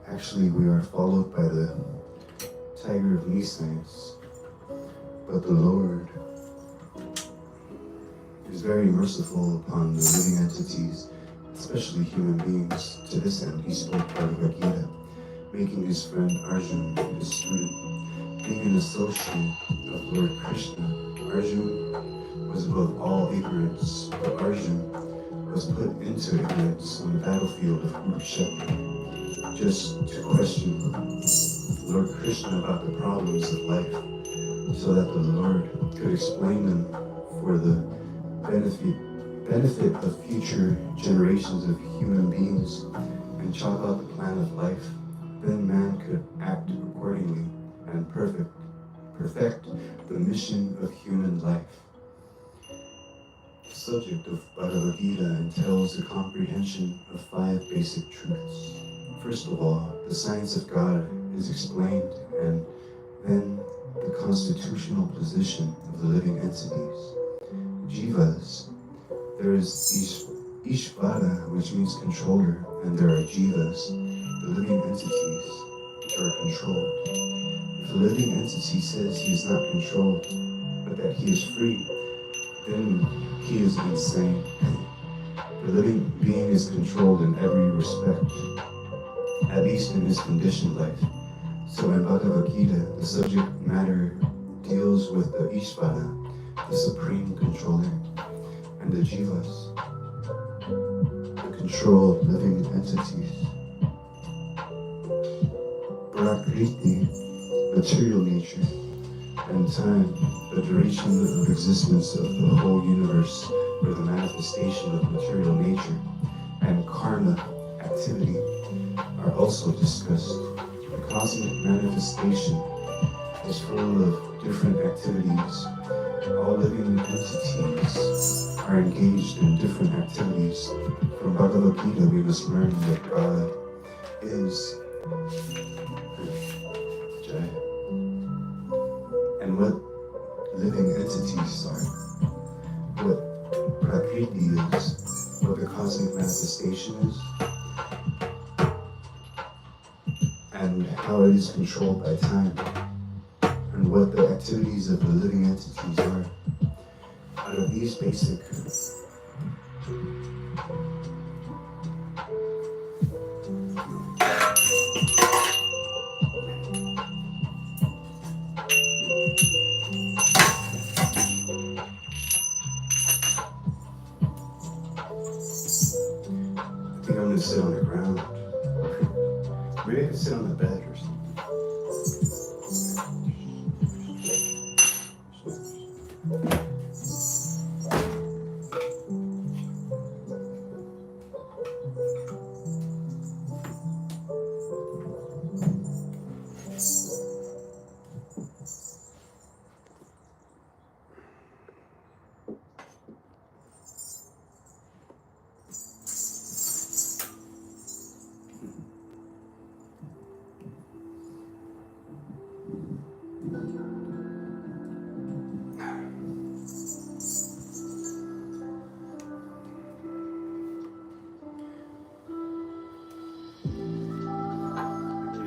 Actually, we are followed by the tiger of Nisayas, but the Lord is very merciful upon the living entities, especially human beings. To this end, he spoke Bhagavad-gita. making his friend Arjun his student. Being an associate of Lord Krishna, Arjun was above all ignorance, but Arjun was put into ignorance on the battlefield of Kurukshetra, just to question Lord Krishna about the problems of life, so that the Lord could explain them for the benefit of future generations of human beings and chalk out the plan of life. Then man could act accordingly and perfect the mission of human life. The subject of Bhagavad-gita entails the comprehension of 5 basic truths. First of all, the science of God is explained, and then the constitutional position of the living entities. Jivas. There is Ishvara, which means controller, and there are Jivas, the living entities, which are controlled. If a living entity says he is not controlled, but that he is free, then he is insane. The living being is controlled in every respect, at least in his conditioned life. So in Bhagavad-gita, the subject matter deals with the Ishvara, the supreme controller, and the Jivas, the controlled living entities. Prakriti, material nature, and time, the duration of existence of the whole universe, or the manifestation of material nature, and karma, activity, are also discussed. The cosmic manifestation is full of different activities. All living entities are engaged in different activities. From Bhagavad-gita, we must learn that God is and what living entities are, what Prakriti is, what the cosmic manifestation is, and how it is controlled by time, and what the activities of the living entities are. Out of these basic I think I'm gonna sit on the ground. Maybe I can sit on the bed or something.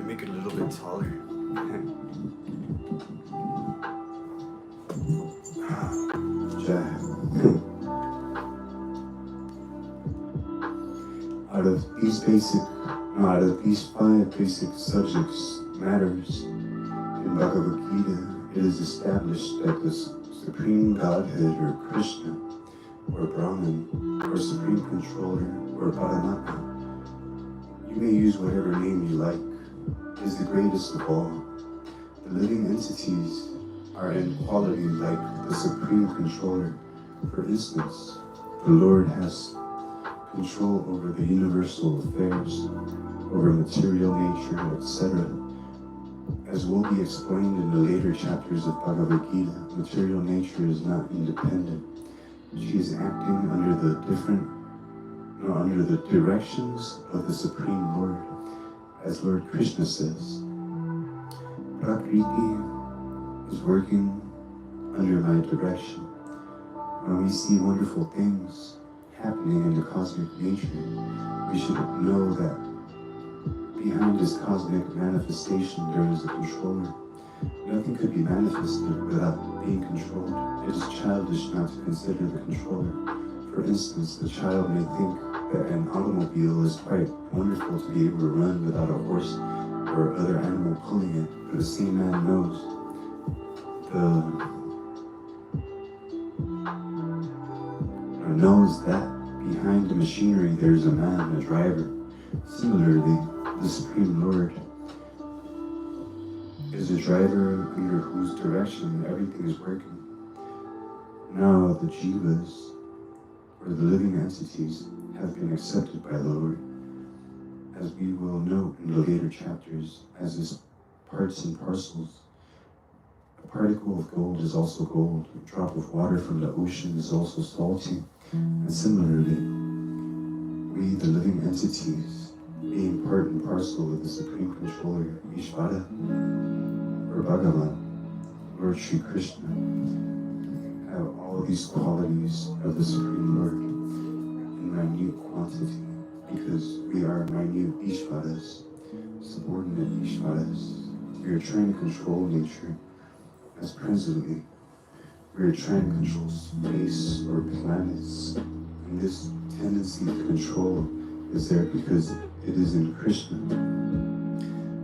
Make it a little bit taller. Out of these 5 basic subjects matters in Bhagavad-gita, it is established that the Supreme Godhead, or Krishna, or Brahman, or Supreme Controller, or Paramatma, you may use whatever name you like, is the greatest of all. The living entities are in quality like the Supreme Controller. For instance, the Lord has control over the universal affairs, over material nature, etc. As will be explained in the later chapters of Bhagavad-gita, material nature is not independent. She is acting under the directions of the Supreme Lord. As Lord Krishna says, Prakriti is working under my direction. When we see wonderful things happening in the cosmic nature, we should know that behind this cosmic manifestation there is a controller. Nothing could be manifested without being controlled. It is childish not to consider the controller. For instance, the child may think that an automobile is quite wonderful to be able to run without a horse or other animal pulling it, but the same man knows that behind the machinery there's a man, a driver. Similarly, the Supreme Lord is a driver under whose direction everything is working. Now the jivas, or the living entities, have been accepted by the Lord, as we will note in the later chapters, as his parts and parcels. A particle of gold is also gold, a drop of water from the ocean is also salty, and similarly, we, the living entities, being part and parcel of the Supreme Controller, Ishvara, or Bhagavan, Lord Sri Krishna, have all these qualities of the Supreme Lord in minute quantity, because we are minute Ishvaras, subordinate Ishvaras. We are trying to control nature, as presently we are trying to control space or planets, and this tendency to control is there because it is in Krishna.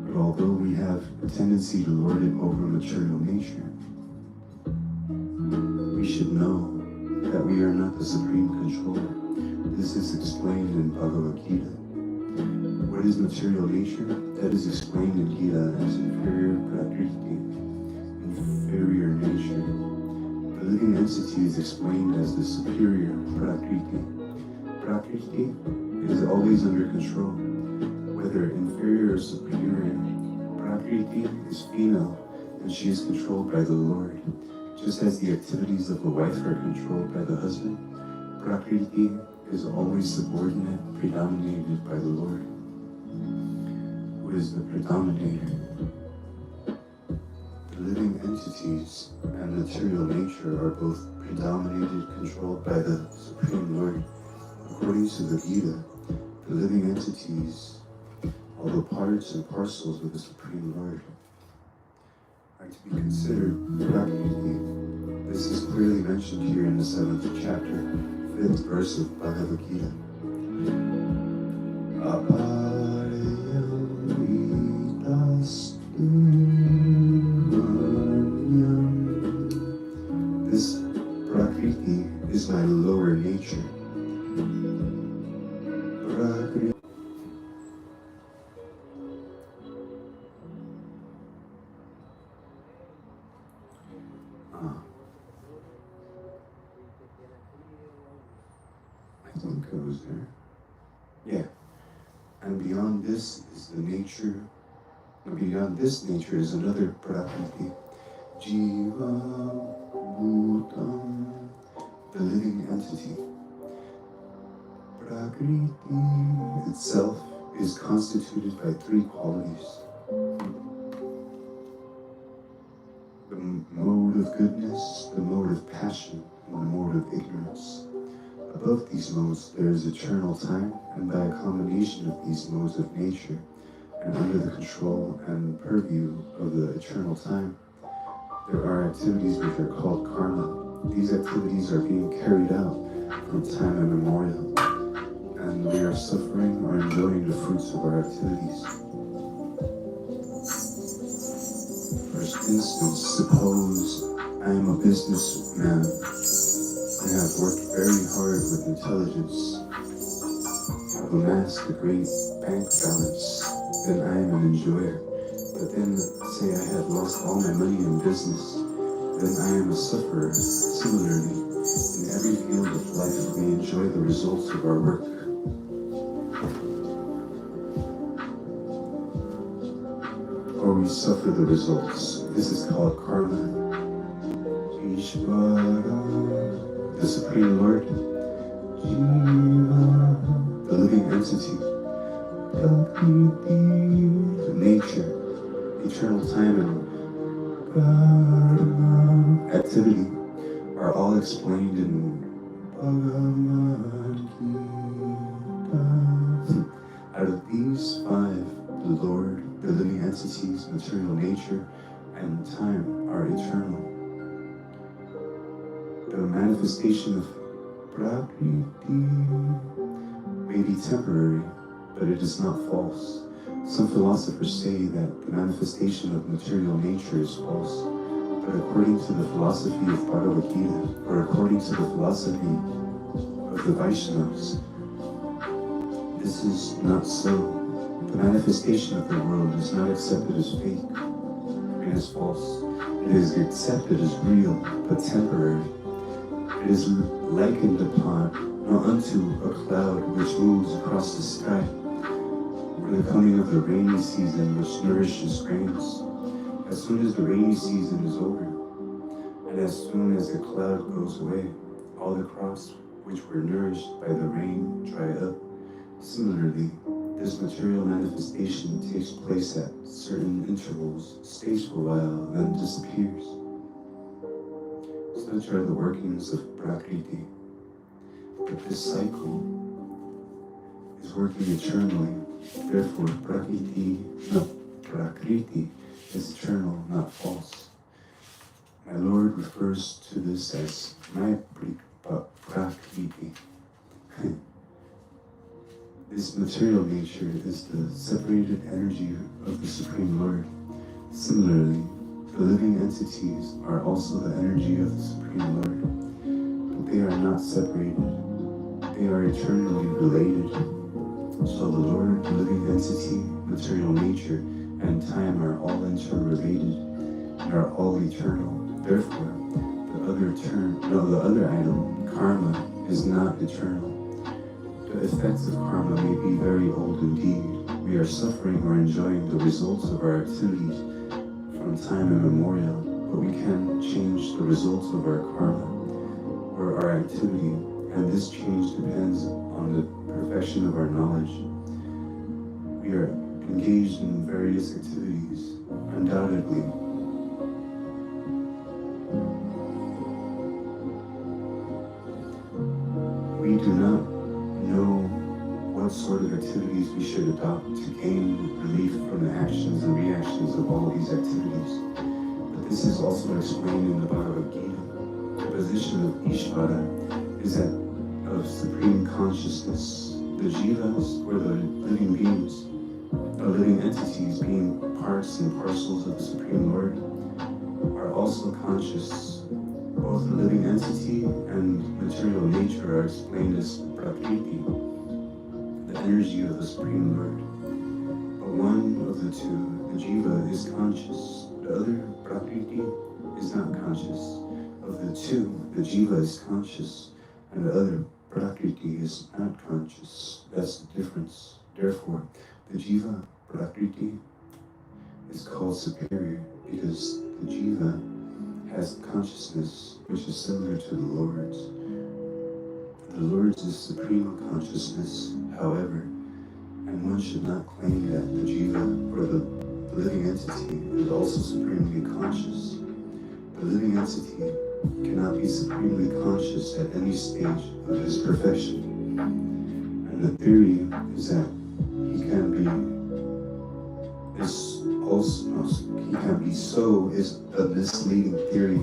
But although we have a tendency to lord it over material nature, we should know that we are not the supreme controller. This is explained in Bhagavad-gita. What is material nature? That is explained in Gita as inferior prakriti, inferior nature. The living entity is explained as the superior prakriti. Prakriti is always under control, whether inferior or superior. Prakriti is female, and she is controlled by the Lord. Just as the activities of the wife are controlled by the husband, Prakriti is always subordinate, predominated by the Lord, who is the predominator. The living entities and material nature are both predominated, controlled by the Supreme Lord. According to the Gita, the living entities, although parts and parcels of the Supreme Lord, are to be considered Prakriti. This is clearly mentioned here in the 7th chapter, 5th verse of Bhagavad-gita. This Prakriti is my lower nature. Prakriti. I think it was there. Yeah. And beyond this is the nature, and beyond this nature is another Prakriti. Jiva Bhutam, the living entity. Prakriti itself is constituted by 3 qualities. The mode of goodness, the mode of passion, and the mode of ignorance. Above these modes there is eternal time, and by a combination of these modes of nature, and under the control and purview of the eternal time, there are activities which are called karma. These activities are being carried out from time immemorial, and we are suffering or enjoying the fruits of our activities. For instance, suppose I am a businessman. I have worked very hard with intelligence. I have amassed a great bank balance. Then I am an enjoyer. But then, say I have lost all my money in business. Then I am a sufferer. Similarly, in every field of life, we enjoy the results of our work. Or we suffer the results. This is called karma. Ishvara, the Supreme Lord. Jiva, the living entity. Prakriti, the nature, eternal time, and karma, activity, are all explained in Bhagavad-gita. Out of these 5, the Lord, the living entities, material nature, and time are eternal. The manifestation of Prakriti may be temporary, but it is not false. Some philosophers say that the manifestation of material nature is false, but according to the philosophy of Bhagavad-gita, or according to the philosophy of the Vaishnavas, this is not so. The manifestation of the world is not accepted as fake and as false. It is accepted as real, but temporary. It is likened upon, not unto a cloud which moves across the sky, or the coming of the rainy season which nourishes grains. As soon as the rainy season is over, and as soon as the cloud goes away, all the crops which were nourished by the rain dry up. Similarly, this material manifestation takes place at certain intervals, stays for a while, then disappears. Such are the workings of Prakriti. But this cycle is working eternally. Therefore, Prakriti is eternal, not false. My Lord refers to this as my Prakriti. This material nature is the separated energy of the Supreme Lord. Similarly, the living entities are also the energy of the Supreme Lord, but they are not separated. They are eternally related. So the Lord, the living entity, material nature, and time are all interrelated and are all eternal. Therefore, the other item, karma, is not eternal. The effects of karma may be very old indeed. We are suffering or enjoying the results of our activities from time immemorial, but we can change the results of our karma or our activity, and this change depends on the perfection of our knowledge. We are engaged in various activities, undoubtedly. We do not know what sort of activities we should adopt to gain relief from the actions and reactions of all these activities. But this is also explained in the Bhagavad-gita. The position of Ishvara is that of supreme consciousness. The jivas, or the living beings, the living entities being parts and parcels of the Supreme Lord, are also conscious. Both the living entity and material nature are explained as Prakriti, the energy of the Supreme Lord. But one of the two, the jiva, is conscious. The other, Prakriti, is not conscious. Of the two, the jiva is conscious, and the other, Prakriti, is not conscious. That's the difference. Therefore, the jiva, Prakriti, is called superior because the jiva has consciousness which is similar to the Lord's. The Lord's is supreme consciousness, however, and one should not claim that the jiva, or the living entity, is also supremely conscious. The living entity cannot be supremely conscious at any stage of his perfection. And the theory is that he can be so is a misleading theory.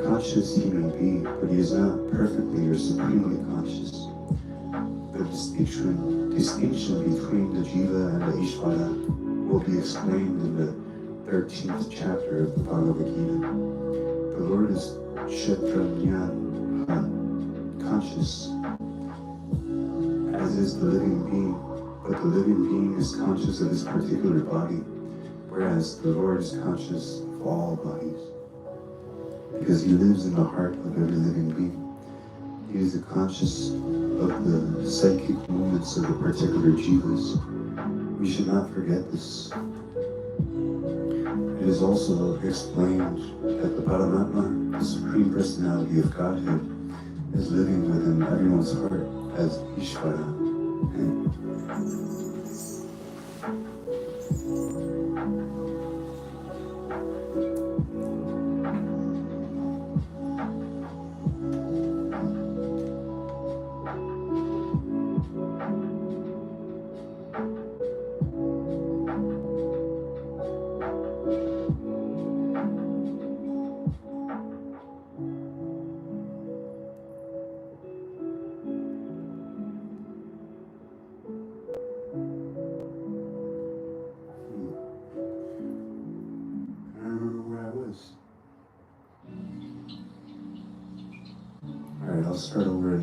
Conscious he may be, but he is not perfectly or supremely conscious. The distinction between the jiva and the Ishvara will be explained in the 13th chapter of the Bhagavad-gita. The Lord is Kshetrajnan, conscious, as is the living being, but the living being is conscious of his particular body, whereas the Lord is conscious of all bodies, because he lives in the heart of every living being. He is the conscious of the psychic movements of the particular jivas. We should not forget this. It is also explained that the Paramatma, the Supreme Personality of Godhead, is living within everyone's heart as Ishvara.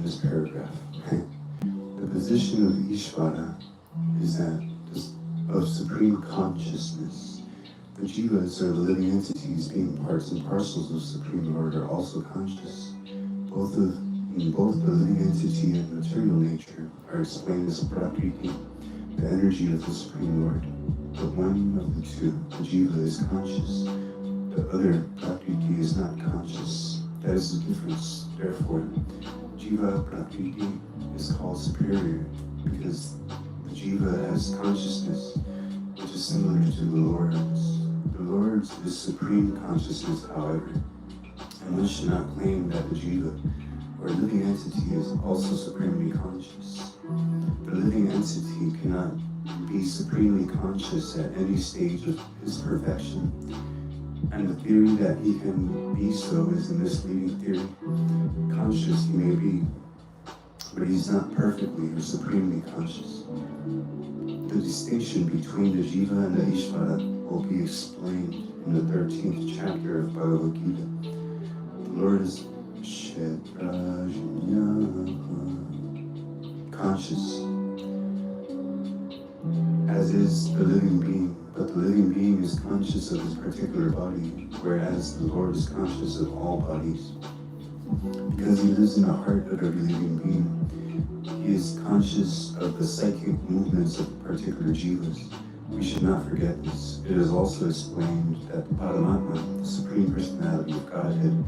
this paragraph. The position of Ishvara is that of supreme consciousness. The jivas, or the living entities, being parts and parcels of Supreme Lord, are also conscious. Both the living entity and material nature are explained as Prakriti, the energy of the Supreme Lord. But one of the two, the jiva, is conscious. The other, Prakriti, is not conscious. That is the difference. Therefore, jiva Prakriti is called superior because the jiva has consciousness, which is similar to the Lord's. The Lord's is supreme consciousness, however, and one should not claim that the jiva, or living entity, is also supremely conscious. The living entity cannot be supremely conscious at any stage of his perfection, and the theory that he can be so is a misleading theory. Conscious he may be, but he's not perfectly or supremely conscious. The distinction between the jiva and the Ishvara will be explained in the 13th chapter of Bhagavad-gita. The Lord is conscious, as is the living being, but the living being is conscious of his particular body, whereas the Lord is conscious of all bodies. Because he lives in the heart of every living being, he is conscious of the psychic movements of particular jivas. We should not forget this. It is also explained that Paramatma, the Supreme Personality of Godhead,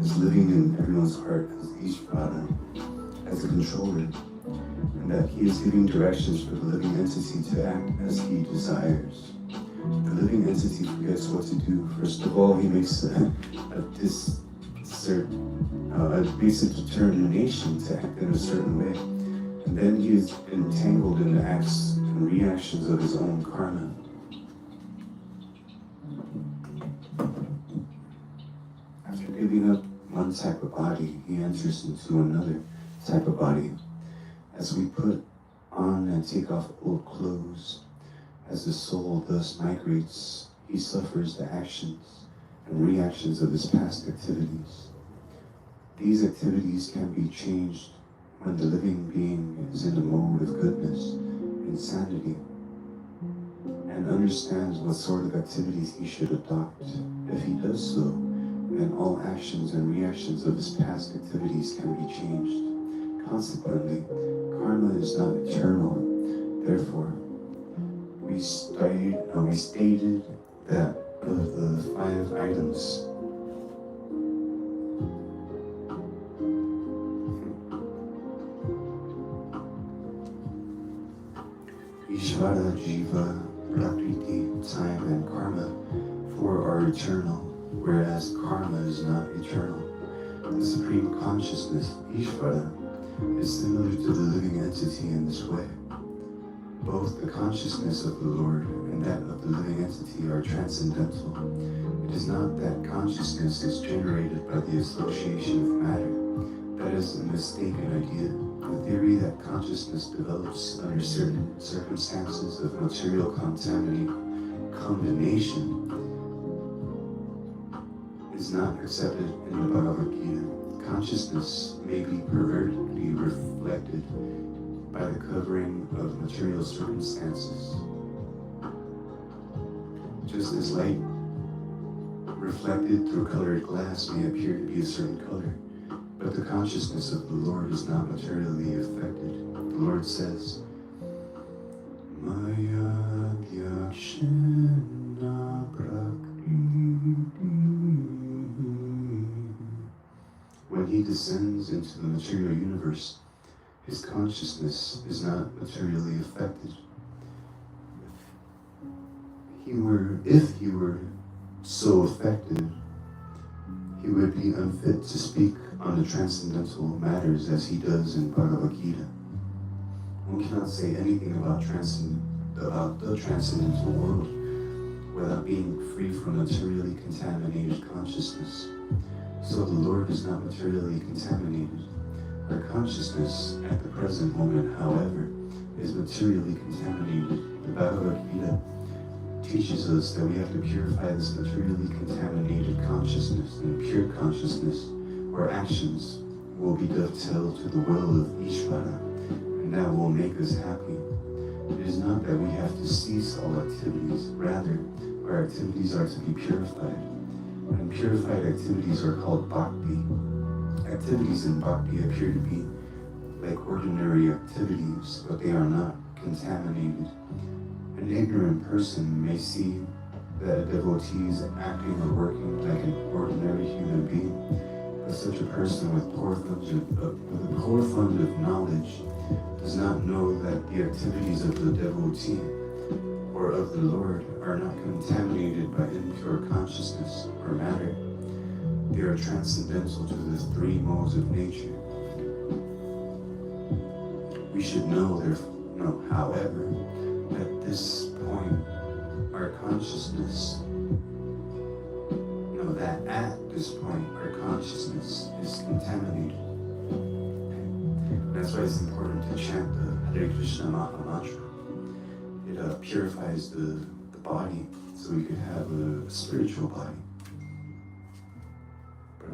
is living in everyone's heart as Ishvara, as a controller, and that he is giving directions for the living entity to act as he desires. The living entity forgets what to do. First of all, he makes a determination to act in a certain way, and then he is entangled in the acts and reactions of his own karma. After giving up one type of body, he enters into another type of body. As we put on and take off old clothes, as the soul thus migrates, he suffers the actions and reactions of his past activities. These activities can be changed when the living being is in the mode of goodness and sanity, and understands what sort of activities he should adopt. If he does so, then all actions and reactions of his past activities can be changed. Consequently, karma is not eternal. Therefore, we stated that of the 5 items, Ishvara, Jiva, Prakriti, time, and Karma, 4 are eternal, whereas Karma is not eternal. The Supreme Consciousness, Ishvara, is similar to the living entity in this way. Both the consciousness of the Lord and that of the living entity are transcendental. It is not that consciousness is generated by the association of matter. That is a mistaken idea. The theory that consciousness develops under certain circumstances of material combination is not accepted in the Bhagavad-gita. Consciousness may be pervertedly reflected by the covering of material circumstances. Just as light reflected through colored glass may appear to be a certain color, but the consciousness of the Lord is not materially affected. The Lord says, Maya Dyakshena Prakriti. When he descends into the material universe, his consciousness is not materially affected. If he were so affected, he would be unfit to speak on the transcendental matters as he does in Bhagavad-gita. One cannot say anything about the transcendental world without being free from materially contaminated consciousness. So the Lord is not materially contaminated. Our consciousness at the present moment, however, is materially contaminated. The Bhagavad-gita teaches us that we have to purify this materially contaminated consciousness, and pure consciousness, or actions, will be dovetailed to the will of Ishvara, and that will make us happy. It is not that we have to cease all activities, rather, our activities are to be purified. And purified activities are called Bhakti. Activities in Bhakti appear to be like ordinary activities, but they are not contaminated. An ignorant person may see that a devotee is acting or working like an ordinary human being, but such a person with a poor fund of knowledge does not know that the activities of the devotee or of the Lord are not contaminated by impure consciousness or matter. They are transcendental to the three modes of nature. We should know, however, at this point, our consciousness, that at this point, our consciousness is contaminated. That's why it's important to chant the Hare Krishna Maha Mantra. It purifies the body so we could have a spiritual body. But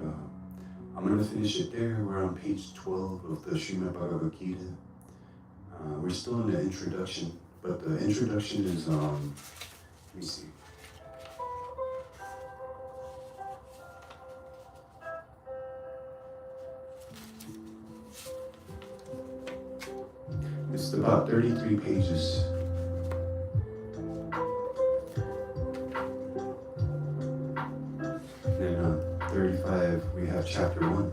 I'm going to finish it there. We're on page 12 of the Srimad Bhagavad-gita. We're still in the introduction, but the introduction is, let me see. It's about 33 pages. And then on 35, we have chapter 1.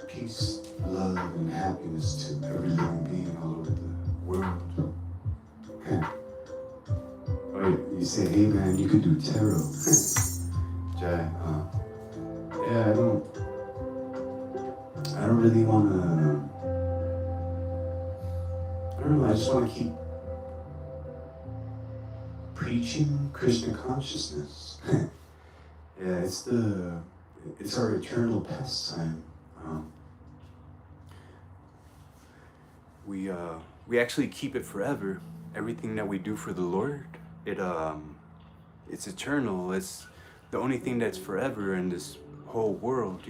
Peace, love, and happiness to every living being all over the world. You say, hey man, you could do tarot. Jai, yeah, I don't really want to, I don't know, I just want to keep preaching Krishna consciousness. Yeah, it's our eternal pastime. We actually keep it forever. Everything that we do for the Lord, it's eternal. It's the only thing that's forever in this whole world,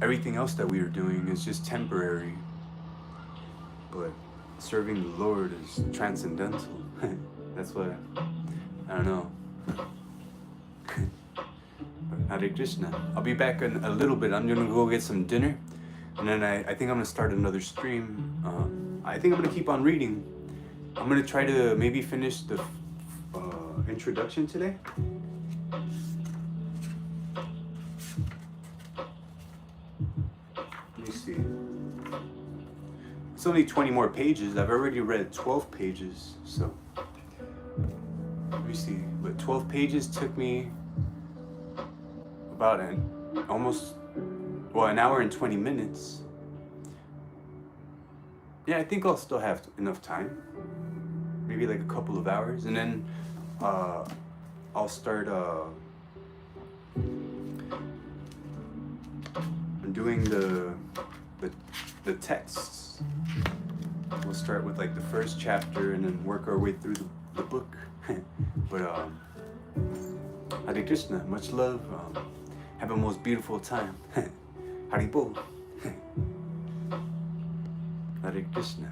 Everything else that we are doing is just temporary, but serving the Lord is transcendental. That's what, I don't know. Hare Krishna. I'll be back in a little bit. I'm gonna go get some dinner, and then I think I'm gonna start another stream. I think I'm gonna keep on reading. I'm gonna try to maybe finish the introduction today. Let me see. It's only 20 more pages. I've already read 12 pages, so let me see. But 12 pages took me about an hour and 20 minutes. Yeah, I think I'll still have enough time. Maybe like a couple of hours, and then I'll start doing the texts. We'll start with like the first chapter and then work our way through the book. But Hare Krishna, much love. Have a most beautiful time. Haribo. Hare Krishna.